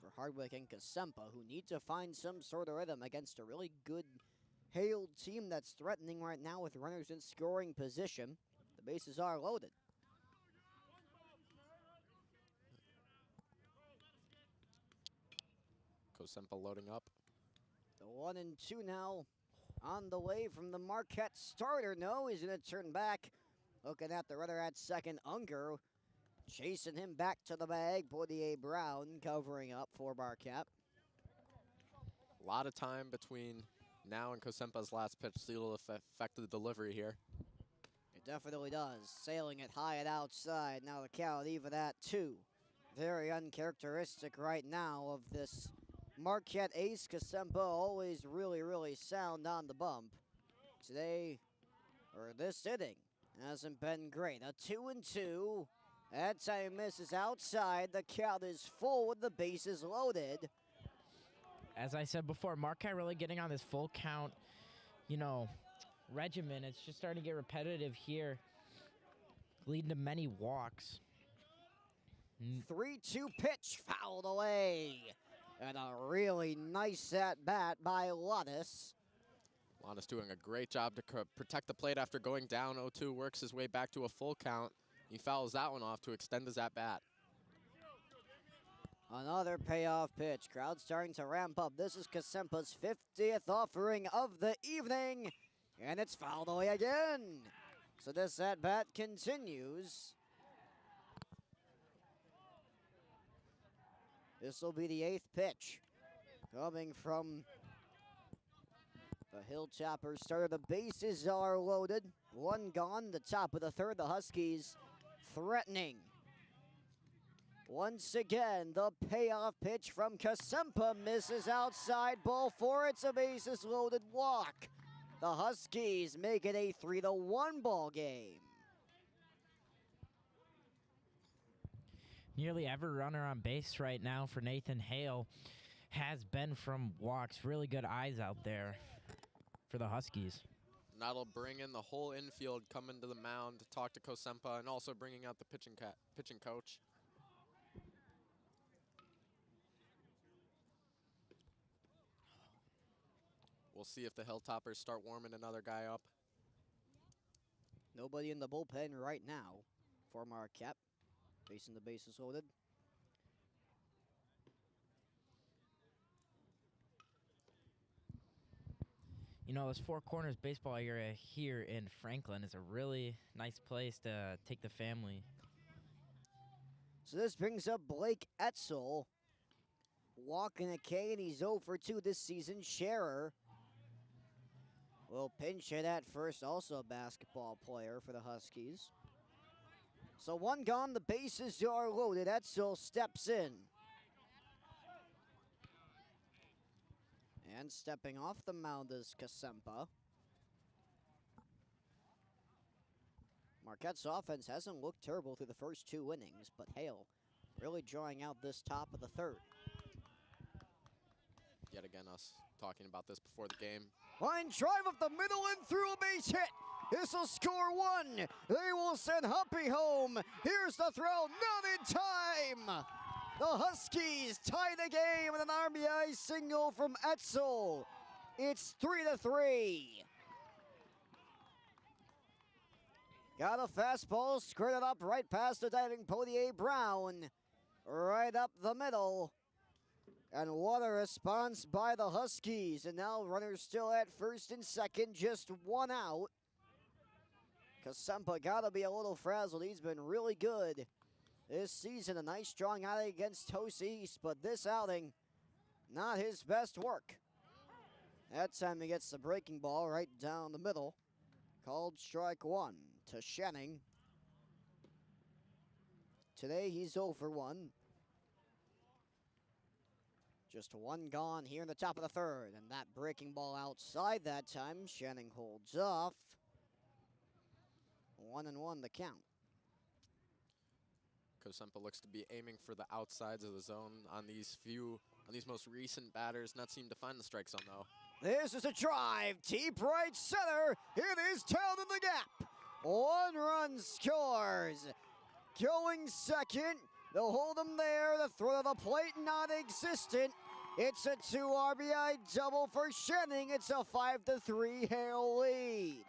for Hardwick and Kasempa, who need to find some sort of rhythm against a really good Hale team that's threatening right now with runners in scoring position. The bases are loaded. Kasempa loading up. The 1-2 now on the way from the Marquette starter. No, he's going to turn back. Looking at the runner at second, Unger. Chasing him back to the bag. Portier Brown covering up for Marquette. A lot of time between now and Kasempa's last pitch to affect the delivery here. It definitely does. Sailing it high and outside. Now the count even at 2. Very uncharacteristic right now of this Marquette ace. Kasempa always really, really sound on the bump. Today, or this inning, hasn't been great. A 2-2. That time misses outside. The count is full with the bases loaded. As I said before, Marquette really getting on this full count, regimen. It's just starting to get repetitive here, leading to many walks. 3-2 pitch fouled away. And a really nice at-bat by Wattis. Wattis doing a great job to protect the plate after going down 0-2, works his way back to a full count. He fouls that one off to extend his at-bat. Another payoff pitch. Crowd starting to ramp up. This is Kasempa's 50th offering of the evening, and it's fouled away again. So this at-bat continues. This will be the 8th pitch. Coming from the Hilltopper starter. The bases are loaded. One gone. The top of the third. The Huskies threatening. Once again, the payoff pitch from Kasempa misses outside. Ball 4. It's a bases loaded walk. The Huskies make it a 3-1 ball game. Nearly every runner on base right now for Nathan Hale has been from walks. Really good eyes out there for the Huskies. And that'll bring in the whole infield coming to the mound to talk to Kasempa and also bringing out the pitching coach. We'll see if the Hilltoppers start warming another guy up. Nobody in the bullpen right now for Marquette. Facing the bases loaded. You know, this Four Corners baseball area here in Franklin is a really nice place to take the family. So this brings up Blake Etzel. Walking a K, and he's 0 for 2 this season. Scherer will pinch hit at first, also a basketball player for the Huskies. So one gone, the bases are loaded. Etzel steps in. And stepping off the mound is Kasempa. Marquette's offense hasn't looked terrible through the first 2 innings, but Hale really drawing out this top of the third. Yet again, us talking about this before the game. Line drive up the middle and through a base hit. This will score 1. They will send Huppy home. Here's the throw, not in time. The Huskies tie the game with an RBI single from Etzel. It's 3-3. Got a fastball, squirted up right past the diving Podier Brown. Right up the middle. And what a response by the Huskies. And now runners still at first and second, just 1 out. Kasempa gotta be a little frazzled. He's been really good this season. A nice strong outing against Tosa East, but this outing, not his best work. That time he gets the breaking ball right down the middle. Called strike 1 to Shenning. Today he's 0 for 1. Just 1 gone here in the top of the third, and that breaking ball outside that time. Shenning holds off. 1-1 the count. Kasempa looks to be aiming for the outsides of the zone on these most recent batters. Not seem to find the strike zone though. This is a drive, deep right center. It is down in the gap. 1 run scores. Going second. They'll hold him there. The throw to the plate non-existent. It's a 2 RBI double for Shenning. It's a 5-3 Hale lead.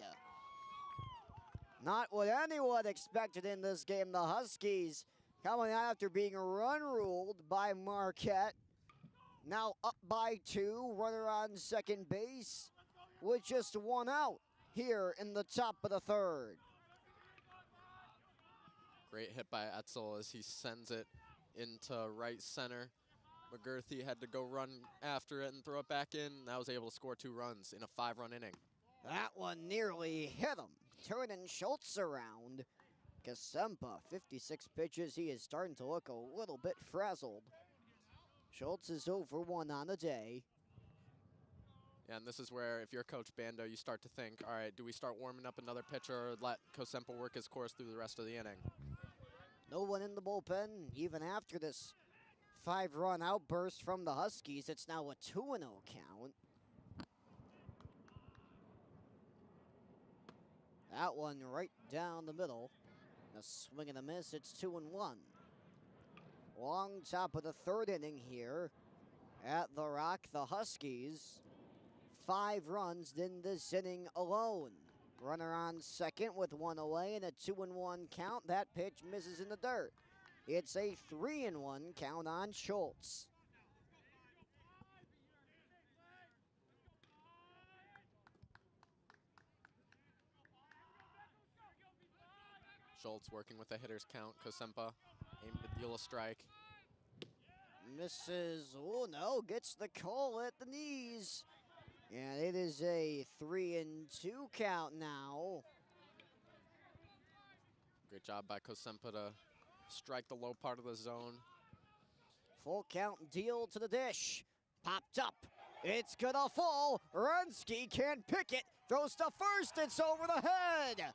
Not what anyone expected in this game. The Huskies coming out after being run ruled by Marquette. Now up by 2. Runner on second base with just 1 out here in the top of the third. Great hit by Etzel as he sends it into right center. McGurthy had to go run after it and throw it back in. That was able to score 2 runs in a 5-run inning. That one nearly hit him. Turning Schultz around. Kasempa, 56 pitches. He is starting to look a little bit frazzled. Schultz is 0 for 1 on the day. Yeah, and this is where, if you're Coach Bando, you start to think, all right, do we start warming up another pitcher or let Kasempa work his course through the rest of the inning? No one in the bullpen, even after this 5-run outburst from the Huskies. It's now a 2-0 count. That one right down the middle. A swing and a miss. It's 2-1. Long top of the third inning here at the Rock. The Huskies, 5 runs in this inning alone. Runner on second with 1 away and a 2-1 count. That pitch misses in the dirt. It's a 3-1 count on Schultz. Schultz working with the hitter's count. Kosempa aimed to deal a strike. Misses, oh no, gets the call at the knees. And it is a 3-2 count now. Great job by Kosempa to strike the low part of the zone. Full count deal to the dish. Popped up. It's gonna fall. Runsky can't pick it. Throws to first. It's over the head.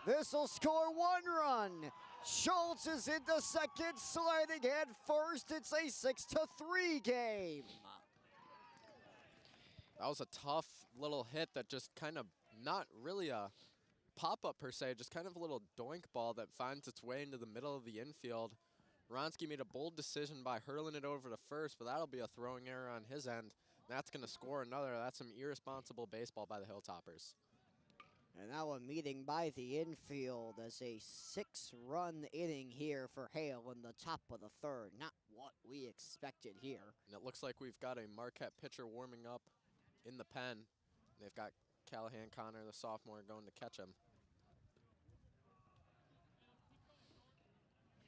This'll score 1 run. Schultz is into second, sliding head first. It's a 6-3 game. That was a tough little hit that just kind of, not really a pop-up per se, just kind of a little doink ball that finds its way into the middle of the infield. Wronski made a bold decision by hurling it over to first, but that'll be a throwing error on his end. That's going to score another. That's some irresponsible baseball by the Hilltoppers. And now a meeting by the infield as a 6-run inning here for Hale in the top of the third. Not what we expected here. And it looks like we've got a Marquette pitcher warming up in the pen. They've got Callahan Connor, the sophomore, going to catch him.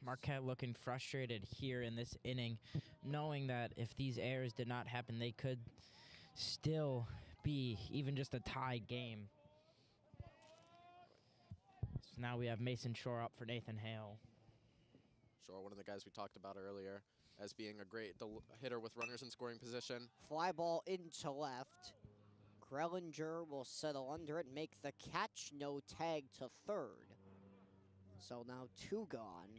Marquette looking frustrated here in this inning, knowing that if these errors did not happen, they could still be even just a tied game. So now we have Mason Shore up for Nathan Hale. Shore, one of the guys we talked about earlier as being a great hitter with runners in scoring position. Fly ball into left. Grellinger will settle under it, make the catch, no tag to third. So now 2 gone.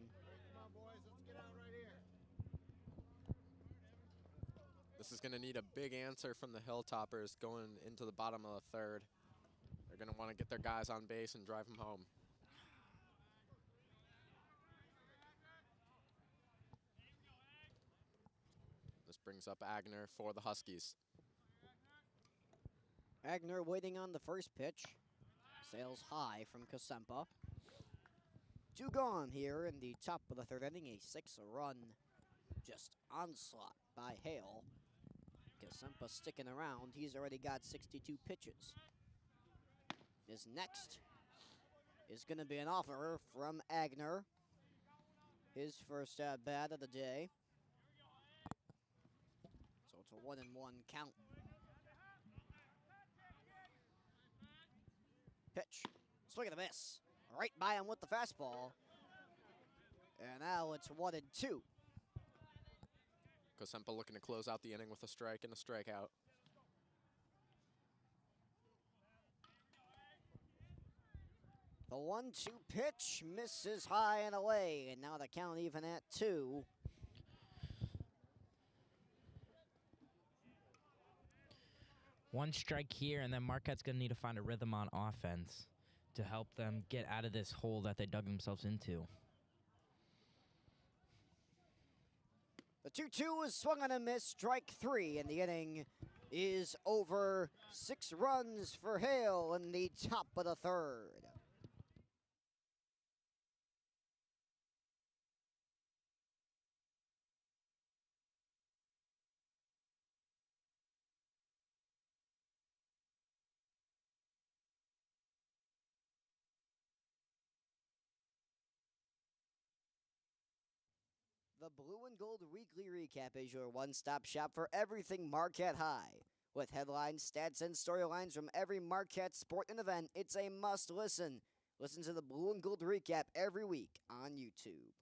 This is going to need a big answer from the Hilltoppers going into the bottom of the third. They're going to want to get their guys on base and drive them home. This brings up Agner for the Huskies. Agner waiting on the first pitch. Sails high from Kosempa. 2 gone here in the top of the third inning. A 6-run just onslaught by Hale. Kosempa sticking around. He's already got 62 pitches. His next is going to be an offer from Agner. His first at-bat of the day. So it's a 1-1 count. Pitch. Swing and a miss. Right by him with the fastball. And now it's 1-2. Kosempa looking to close out the inning with a strike and a strikeout. The 1-2 pitch misses high and away, and now the count even at 2. One strike here, and then Marquette's going to need to find a rhythm on offense to help them get out of this hole that they dug themselves into. The 2-2 is swung on a miss, strike 3, and the inning is over. 6 runs for Hale in the top of the third. The Blue and Gold Weekly Recap is your one-stop shop for everything Marquette High. With headlines, stats, and storylines from every Marquette sport and event, it's a must-listen. Listen to the Blue and Gold Recap every week on YouTube.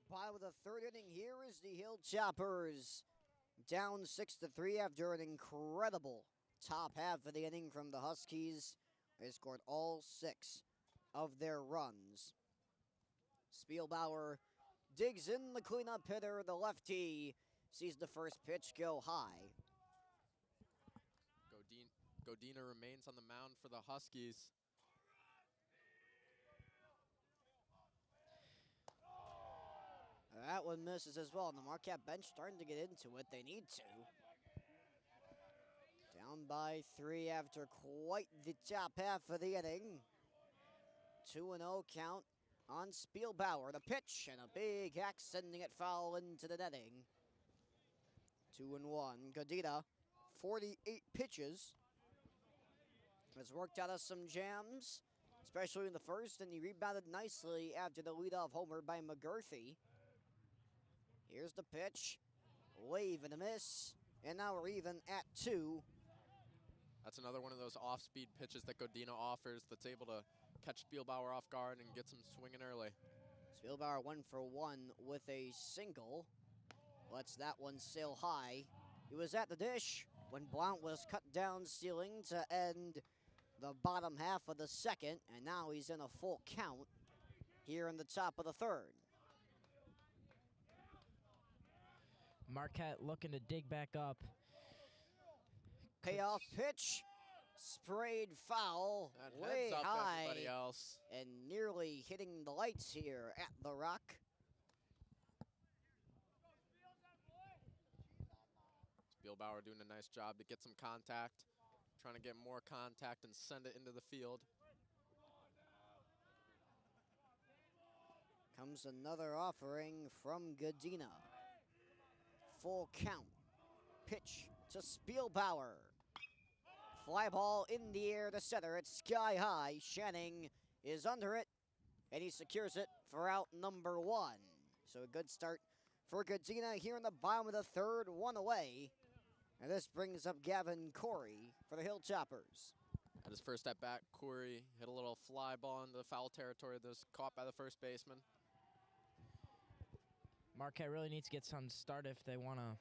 Bottom of the third inning here is the Hilltoppers down 6-3 after an incredible top half of the inning from the Huskies. They scored all 6 of their runs. Spielbauer digs in the cleanup hitter. The lefty sees the first pitch go high. Godina remains on the mound for the Huskies. That one misses as well, and the Marquette bench starting to get into it. They need to. Down by 3 after quite the top half of the inning. 2-0 count on Spielbauer. The pitch and a big hack sending it foul into the netting. 2-1. Godina, 48 pitches. Has worked out of some jams, especially in the first, and he rebounded nicely after the leadoff homer by McGurthy. Here's the pitch. Wave and a miss. And now we're even at 2. That's another one of those off-speed pitches that Godina offers that's able to catch Spielbauer off guard and gets him swinging early. Spielbauer 1 for 1 with a single. Lets that one sail high. He was at the dish when Blount was cut down stealing to end the bottom half of the second, and now he's in a full count here in the top of the third. Marquette looking to dig back up. Payoff pitch, sprayed foul, And way heads up high, everybody else. and nearly hitting the lights here at the Rock. Spielbauer doing a nice job to get some contact, trying to get more contact and send it into the field. Comes another offering from Godina. Full count. Pitch to Spielbauer. Fly ball in the air to center. It's sky high. Shanning is under it, and he secures it for out number 1. So a good start for Godina here in the bottom of the third, 1 away. And this brings up Gavin Corey for the Hilltoppers. At his first at bat, Corey hit a little fly ball into the foul territory that was caught by the first baseman. Marquette really needs to get something started if they want to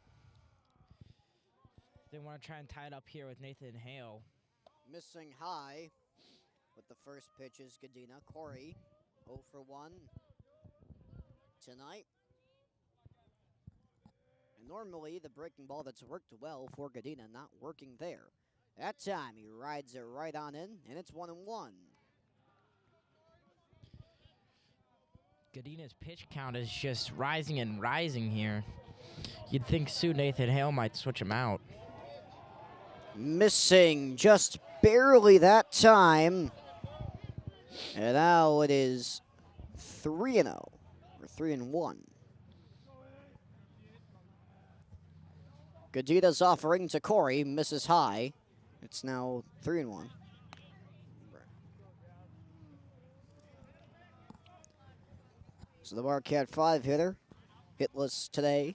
try and tie it up here with Nathan Hale. Missing high with the first pitch is Godina. Corey 0 for 1 tonight. And normally the breaking ball that's worked well for Godina not working there. That time he rides it right on in, and it's 1-1. Godina's pitch count is just rising and rising here. You'd think soon Nathan Hale might switch him out. Missing just barely that time. And now it is 3-0, or 3-1. Godina's offering to Corey, misses high. It's now 3-1. So the Marquette 5-hitter, hitless today,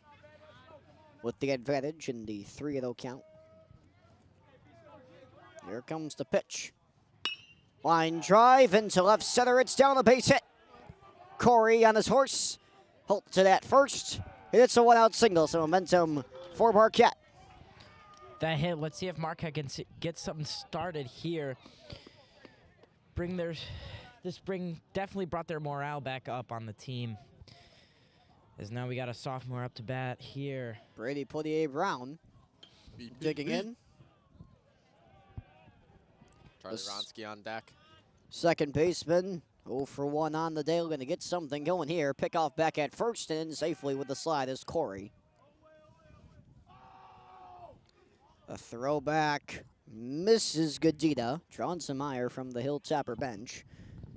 with the advantage in the 3-0 count. Here comes the pitch. Line drive into left center. It's down a base hit. Corey on his horse. Halted at first. And it's a 1-out single, so momentum for Marquette. That hit, let's see if Marquette can get something started here. This definitely brought their morale back up on the team. As now we got a sophomore up to bat here. Brady Poitier-Brown digging in. Charlie Ronsky on deck. Second baseman, 0 for 1 on the day. We're going to get something going here. Pick off back at first, and in safely with the slide is Corey. A throwback misses Godina. Johnson Meyer from the Hilltopper bench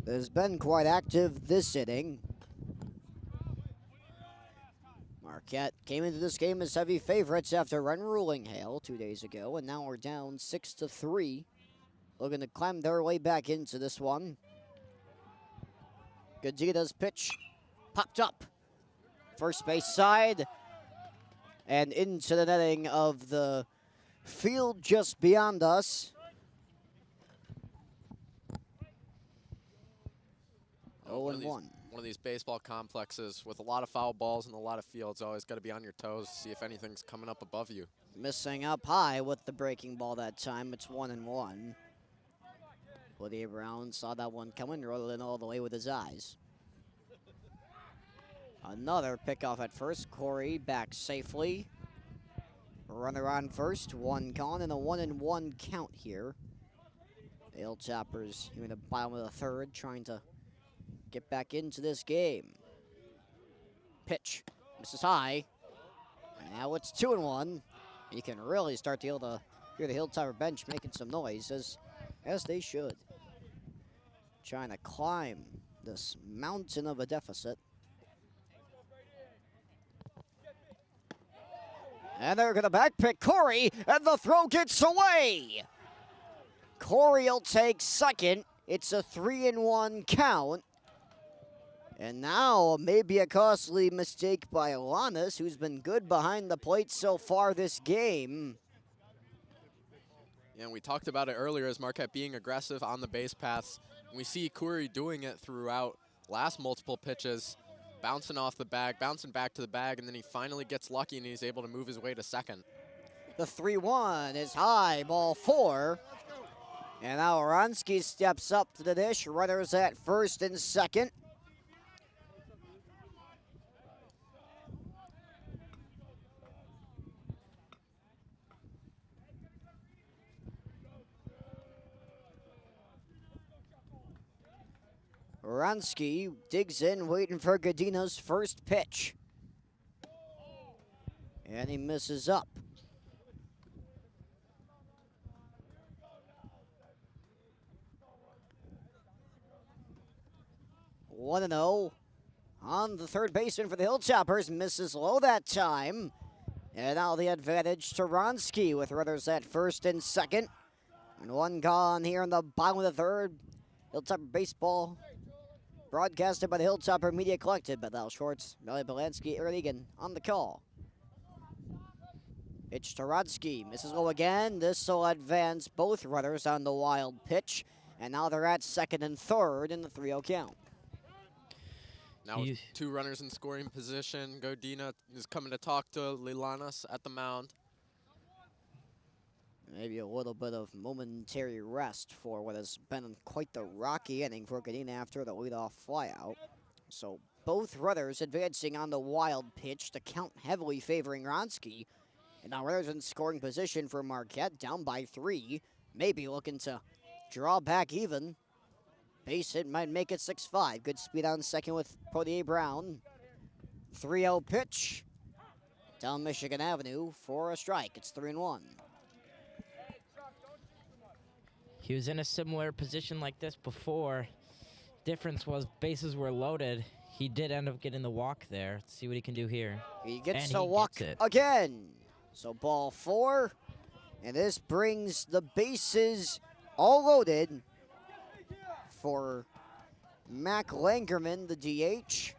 has been quite active this inning. Marquette came into this game as heavy favorites after run-ruling Hale 2 days ago, and now we're down 6-3. Looking to climb their way back into this one. Godina's pitch popped up. First base side and into the netting of the field just beyond us. 0-1. One one of these baseball complexes with a lot of foul balls and a lot of fields. Always got to be on your toes to see if anything's coming up above you. Missing up high with the breaking ball that time. It's 1-1. Woody Brown saw that one coming, rolled it in all the way with his eyes. Another pickoff at first. Corey back safely. Runner on first, one gone, and a 1-1 count here. The Hilltoppers here in the bottom of the third, trying to get back into this game. Pitch, misses high. And now it's 2-1. You can really start to hear the Hilltopper bench making some noise, as they should. Trying to climb this mountain of a deficit. And they're going to backpick Corey, and the throw gets away. Corey will take second. It's a 3-1 count. And now maybe a costly mistake by Allis, who's been good behind the plate so far this game. Yeah, and we talked about it earlier as Marquette being aggressive on the base paths. We see Corey doing it throughout last multiple pitches. Bouncing off the bag, bouncing back to the bag, and then he finally gets lucky and he's able to move his way to second. The 3-1 is high, ball 4. And now Wronski steps up to the dish. Runners at first and second. Wronski digs in, waiting for Godina's first pitch. And he misses up. One and 0 on the third baseman for the Hilltoppers. Misses low that time. And now the advantage to Wronski with runners at first and second. And one gone here in the bottom of the third. Hilltopper baseball broadcasted by the Hilltopper Media Collective by Lyles-Schwarz, Melly Belansky, Aaron Egan on the call. Pitch to Wronski, misses low again. This will advance both runners on the wild pitch. And now they're at second and third in the 3-0 count. Now with two runners in scoring position, Godina is coming to talk to Lilanas at the mound. Maybe a little bit of momentary rest for what has been quite the rocky inning for Godina after the leadoff flyout. So both runners advancing on the wild pitch, the count heavily favoring Wronski. And now runners in scoring position for Marquette, down by 3. Maybe looking to draw back even. Base hit might make it 6-5. Good speed on second with Poitier Brown. 3-0 pitch down Michigan Avenue for a strike. It's 3-1. He was in a similar position like this before. Difference was bases were loaded. He did end up getting the walk there. Let's see what he can do here. He gets the walk again. So ball 4. And this brings the bases all loaded for Mac Langerman, the DH.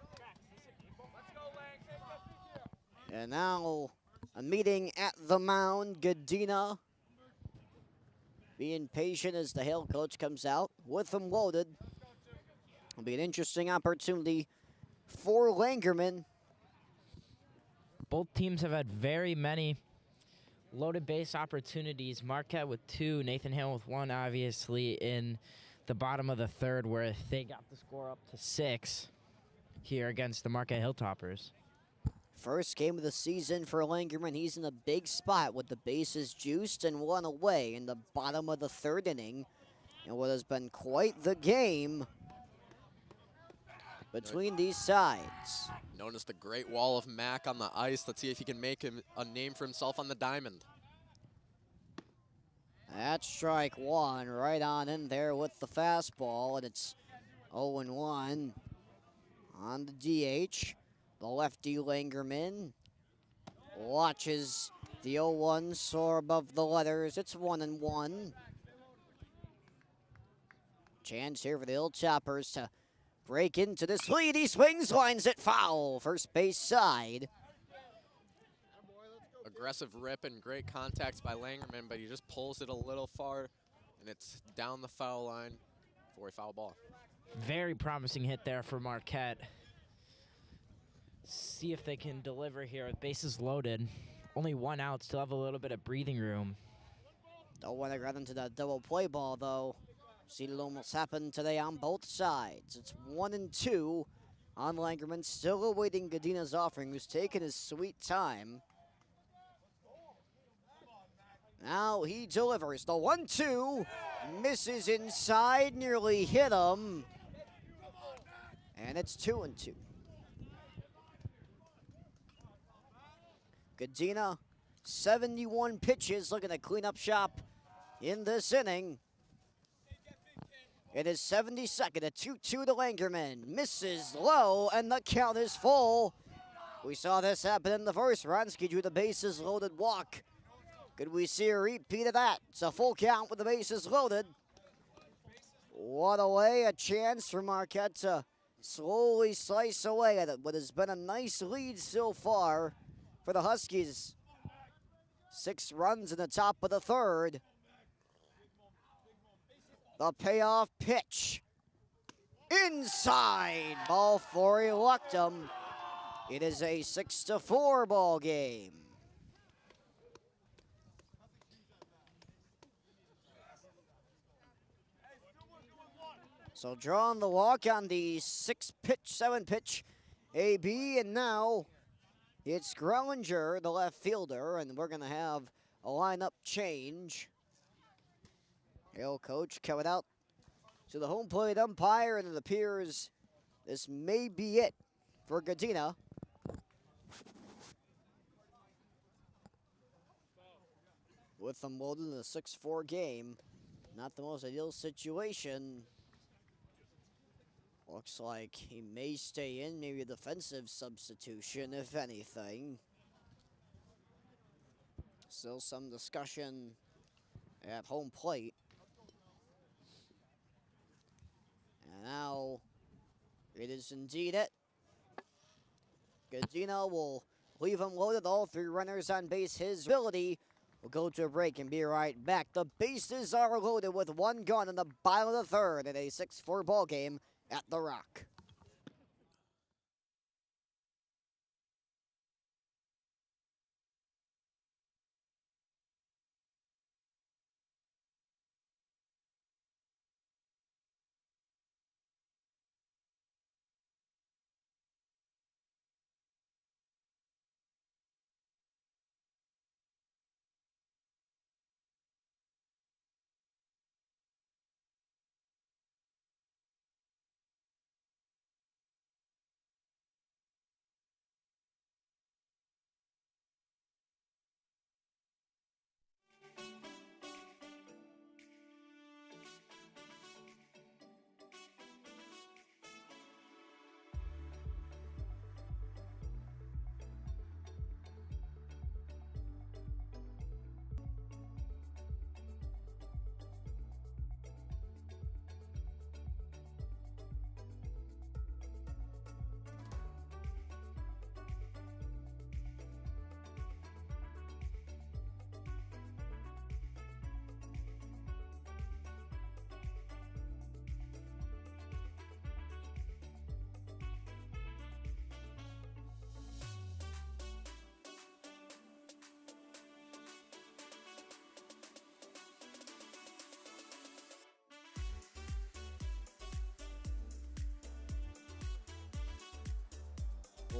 And now a meeting at the mound. Godina being patient as the Hale coach comes out with them loaded. It'll be an interesting opportunity for Langerman. Both teams have had very many loaded base opportunities. Marquette with 2, Nathan Hale with 1, obviously, in the bottom of the third, where they got the score up to 6 here against the Marquette Hilltoppers. First game of the season for Langerman. He's in a big spot with the bases juiced and 1 away in the bottom of the third inning. And what has been quite the game between these sides. Notice the great wall of Mac on the ice. Let's see if he can make him a name for himself on the diamond. That's strike 1, right on in there with the fastball, and it's 0-1 on the DH. The lefty Langerman watches the 0-1 soar above the letters. It's 1-1. Chance here for the Hilltoppers to break into this lead. He swings, lines it foul. First base side. Aggressive rip and great contacts by Langerman, but he just pulls it a little far, and it's down the foul line for a foul ball. Very promising hit there for Marquette. See if they can deliver here with bases loaded. Only 1 out, still have a little bit of breathing room. Don't want to run into that double play ball, though. Seen it almost happen today on both sides. It's 1-2 on Langerman, still awaiting Godina's offering, who's taking his sweet time. Now he delivers the 1-2, misses inside, nearly hit him. And it's 2-2. Godina, 71 pitches, looking to clean up shop in this inning. It is 72nd, a 2-2 to Langerman. Misses low, and the count is full. We saw this happen in the first. Ronsky drew the bases loaded walk. Could we see a repeat of that? It's a full count with the bases loaded. What away, a chance for Marquette to slowly slice away at it. What has been a nice lead so far for the Huskies. 6 runs in the top of the third. The payoff pitch. Inside. Ball 4, he lucked him. It is a 6-4 ball game. So drawing the walk on the 7 pitch AB, and now it's Grellinger, the left fielder, and we're gonna have a lineup change. Hale coach coming out to the home plate umpire, and it appears this may be it for Godina. With them loaded in a 6-4 game, not the most ideal situation. Looks like he may stay in, maybe a defensive substitution, if anything. Still some discussion at home plate. And now it is indeed it. Godina will leave him loaded, all 3 runners on base. His ability will go to a break and be right back. The bases are loaded with 1 gun in the bottom of the third in a 6-4 ball game at the Rock.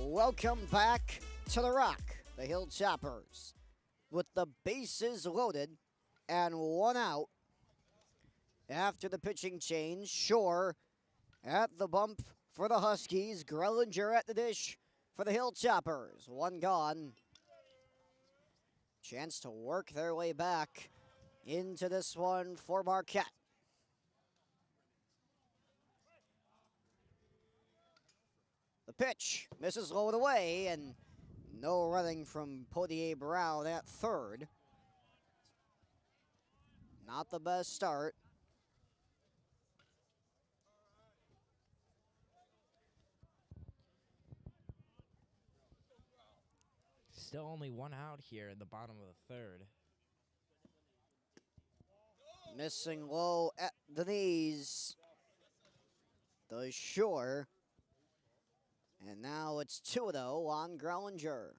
Welcome back to the Rock, the Hilltoppers. With the bases loaded and 1 out after the pitching change. Shore at the bump for the Huskies. Grellinger at the dish for the Hilltoppers. 1 gone. Chance to work their way back into this one for Marquette. The pitch misses low and away, and no running from Potier Brown at third. Not the best start. Still only 1 out here in the bottom of the third. Missing low at the knees. The Shore. And now it's 2-0 on Grellinger.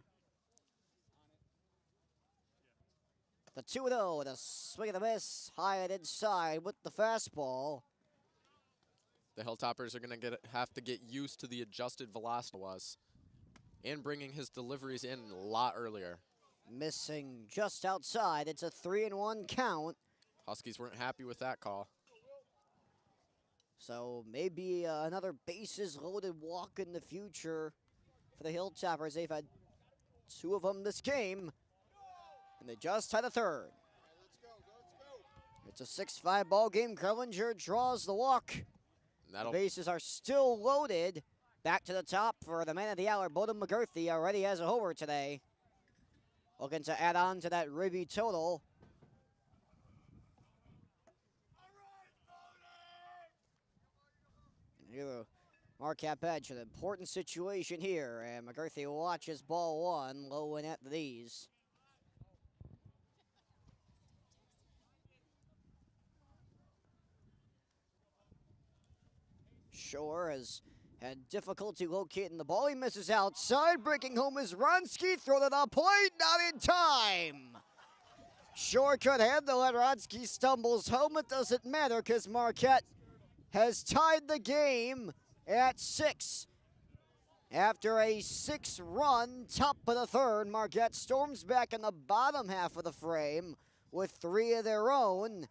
The 2-0, the swing and a miss, high and inside with the fastball. The Hilltoppers are going to have to get used to the adjusted velocity was, and bringing his deliveries in a lot earlier. Missing just outside. It's a 3-1 count. Huskies weren't happy with that call. So maybe another bases loaded walk in the future for the Hilltoppers. They've had 2 of them this game, and they just had a third. It's a 6-5 ball game. Grellinger draws the walk. The bases are still loaded. Back to the top for the man of the hour, Bowden McGurthy, already has a homer today. Looking to add on to that Ribby total. Here, Marquette bench, an important situation here, and McGurthy watches ball 1, low in at the knees. Shore has had difficulty locating the ball. He misses outside. Breaking home is Ronsky. Thrown to the plate. Not in time. Shore could handle it. Ronsky stumbles home. It doesn't matter because Marquette has tied the game at 6. After a 6-run top of the third, Marquette storms back in the bottom half of the frame with 3 of their own.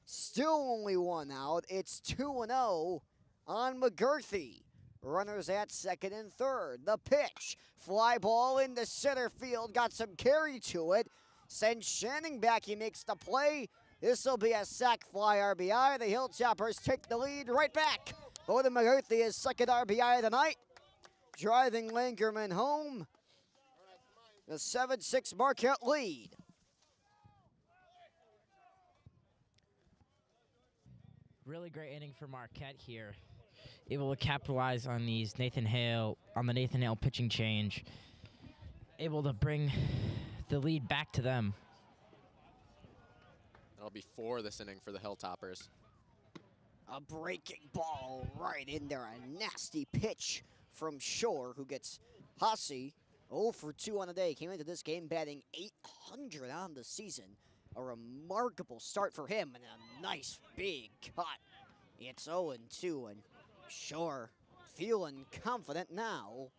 Still only 1 out. It's 2-0 on McGurthy. Runners at second and third. The pitch. Fly ball into center field. Got some carry to it. Sends Shannon back. He makes the play. This will be a sac fly RBI. The Hilltoppers take the lead right back. Bowden McGurthy is second RBI of the night. Driving Langerman home. The 7-6 Marquette lead. Really great inning for Marquette here. Able to capitalize on these Nathan Hale, on the Nathan Hale pitching change. Able to bring the lead back to them. That'll be 4 this inning for the Hilltoppers. A breaking ball right in there. A nasty pitch from Shore, who gets Hussey 0 for 2 on the day. Came into this game batting .800 on the season. A remarkable start for him and a nice big cut. It's 0-2 and Shore feeling confident now.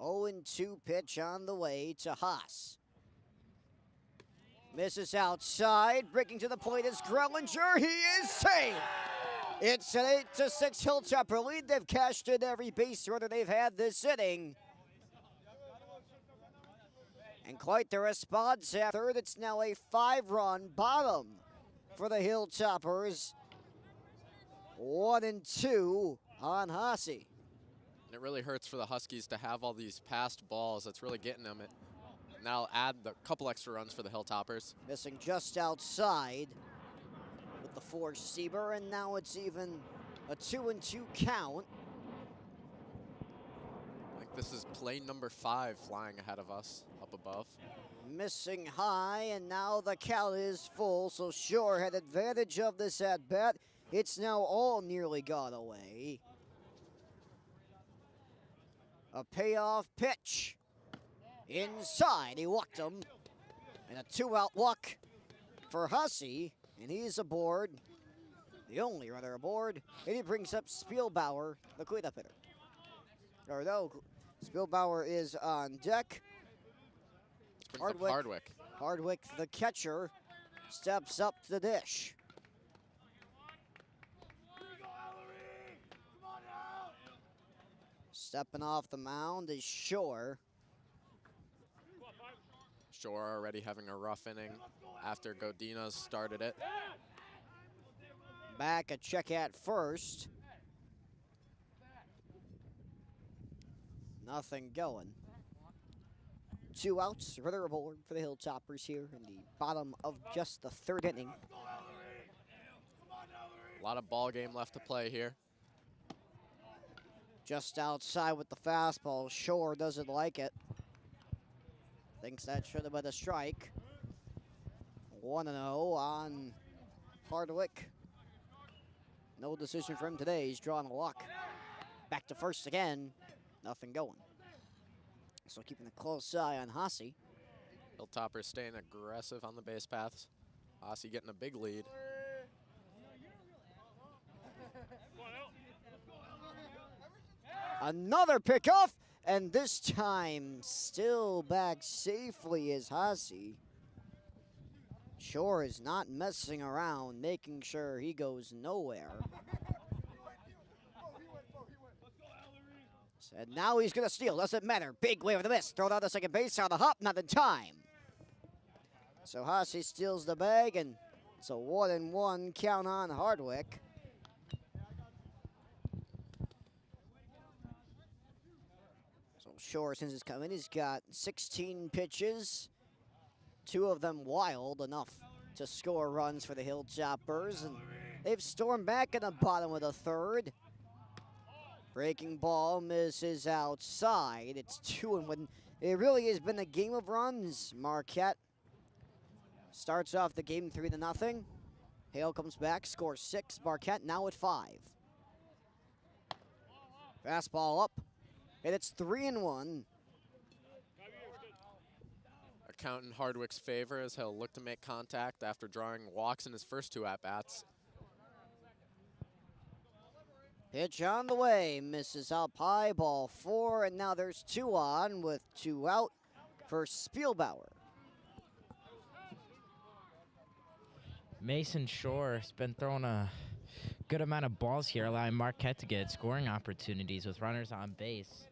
0-2 pitch on the way to Haas. Misses outside. Breaking to the plate is Grellinger. He is safe. It's an 8-6 Hilltopper lead. They've cashed in every base runner they've had this inning. And quite the response after third. It's now a 5-run bottom for the Hilltoppers. 1-2 on Hussey. And it really hurts for the Huskies to have all these passed balls. That's really getting them it. Now add the couple extra runs for the Hilltoppers. Missing just outside with the 4-seamer, and now it's even a 2-2 count. I think this is plane number 5 flying ahead of us up above. Missing high, and now the count is full, so Shore had advantage of this at-bat. It's now all nearly gone away. A payoff pitch. Inside, he walked him. And a 2-out walk for Hussey, and he's aboard. The only runner aboard. And he brings up Spielbauer, the cleanup hitter. Or no, Spielbauer is on deck. Hardwick, the catcher, steps up to the dish. Stepping off the mound is Shore. Shore already having a rough inning after Godinez started it. Back a check at first. Nothing going. 2 outs, runner aboard for the Hilltoppers here in the bottom of just the third inning. A lot of ball game left to play here. Just outside with the fastball. Shore doesn't like it. Thinks that should have been a strike. 1-0 on Hardwick. No decision for him today. He's drawing a walk. Back to first again. Nothing going. So keeping a close eye on Hossie. Hilltopper staying aggressive on the base paths. Hossie getting a big lead. Another pickoff, and this time still back safely is Hossie. Shore is not messing around, making sure he goes nowhere. And now he's gonna steal, doesn't matter. Big wave of the miss, throw down the second base on the hop, not in time. So Hossie steals the bag, and it's a 1-1 count on Hardwick. So Shore, since he's come in, he's got 16 pitches, 2 of them wild, enough to score runs for the Hilltoppers, and they've stormed back in the bottom of the third. Breaking ball misses outside. It's 2-1. It really has been a game of runs. Marquette starts off the game 3-0. Hale comes back, scores 6. Marquette now at 5. Fastball up, and it's 3-1. A count in Hardwick's favor as he'll look to make contact after drawing walks in his first 2 at-bats. Pitch on the way, misses up high, ball 4, and now there's 2 on with 2 out for Spielbauer. Mason Shore has been throwing a good amount of balls here, allowing Marquette to get scoring opportunities with runners on base.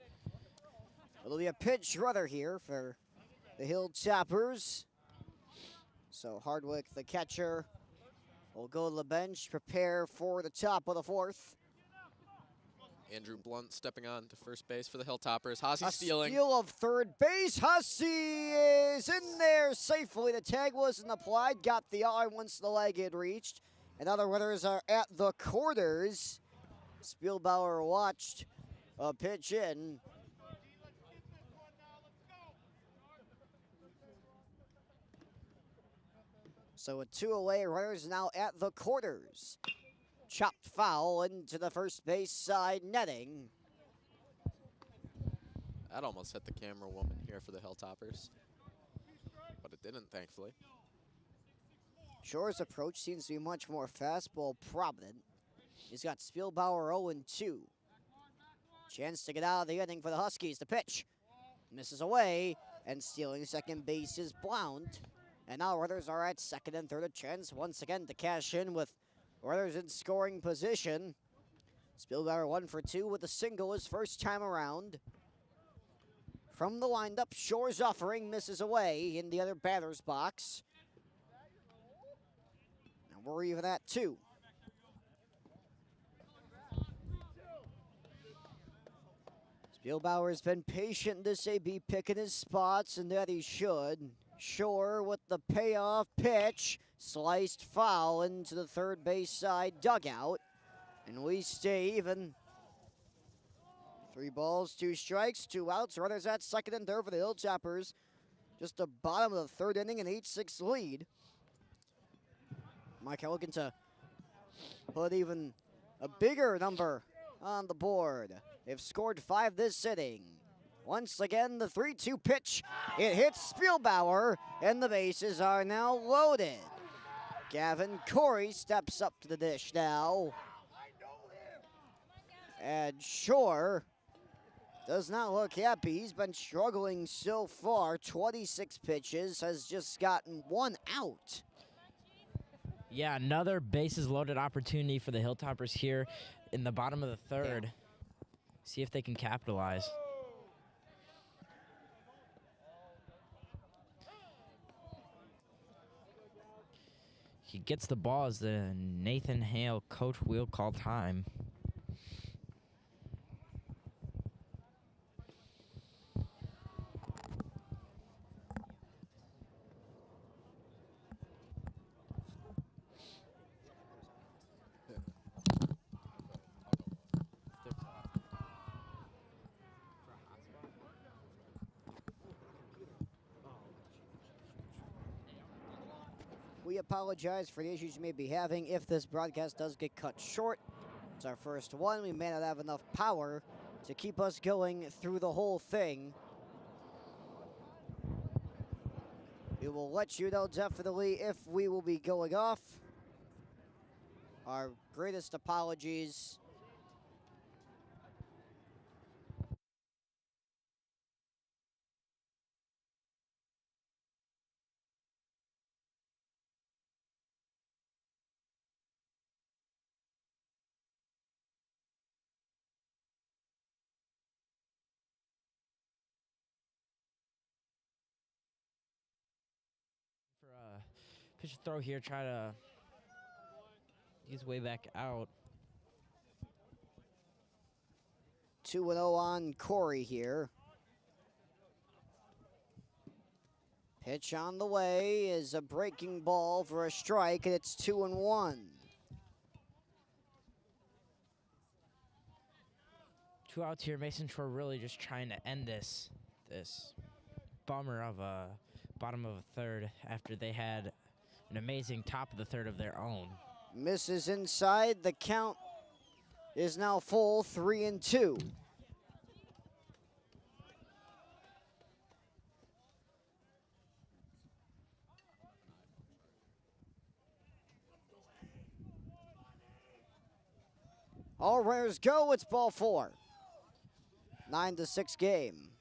It'll be a pinch runner here for the Hilltoppers. So Hardwick, the catcher, will go to the bench, prepare for the top of the 4th. Andrew Blunt stepping on to first base for the Hilltoppers. Hossie A stealing. steal of third base. Hossie is in there safely. The tag wasn't applied. Got the eye once the leg had reached. And other runners are at the quarters. Spielbauer watched a pitch in. So with 2 away, runners now at the quarters. Chopped foul into the first base side netting. That almost hit the camera woman here for the Hilltoppers, but it didn't, thankfully. Shore's approach seems to be much more fastball prominent. He's got Spielbauer 0-2. Chance to get out of the inning for the Huskies. The pitch misses away, and stealing second base is Blount. And now runners are at second and third. A chance once again to cash in with runners in scoring position. Spielbauer 1 for 2 with a single his first time around. From the windup, Shore's offering misses away in the other batter's box. And we're even at 2. Spielbauer's been patient this AB, picking his spots, and that he should. Shore with the payoff pitch. Sliced foul into the third base side dugout. And we stay even. 3 balls, 2 strikes, 2 outs. Runners at second and third for the Hilltoppers. Just the bottom of the 3rd inning, an 8-6 lead. Marquette looking to put even a bigger number on the board. They've scored 5 this inning. Once again, the 3-2 pitch. It hits Spielbauer, and the bases are now loaded. Gavin Corey steps up to the dish now. And Shore does not look happy. He's been struggling so far. 26 pitches, has just gotten 1 out. Yeah, another bases loaded opportunity for the Hilltoppers here in the bottom of the 3rd. Yeah. See if they can capitalize. He gets the ball as the Nathan Hale coach wheel call time. We apologize for the issues you may be having if this broadcast does get cut short. It's our first one. We may not have enough power to keep us going through the whole thing. We will let you know definitely if we will be going off. Our greatest apologies. For a pitch throw here, try to get his way back out. 2-0 on Corey here. Pitch on the way is a breaking ball for a strike, and it's 2-1. 2 outs here. Mason Shore really just trying to end this bummer of a bottom of a third after they had an amazing top of the third of their own. Misses inside. The count is now full, 3-2. All runners go. It's ball 4. 9-6 game.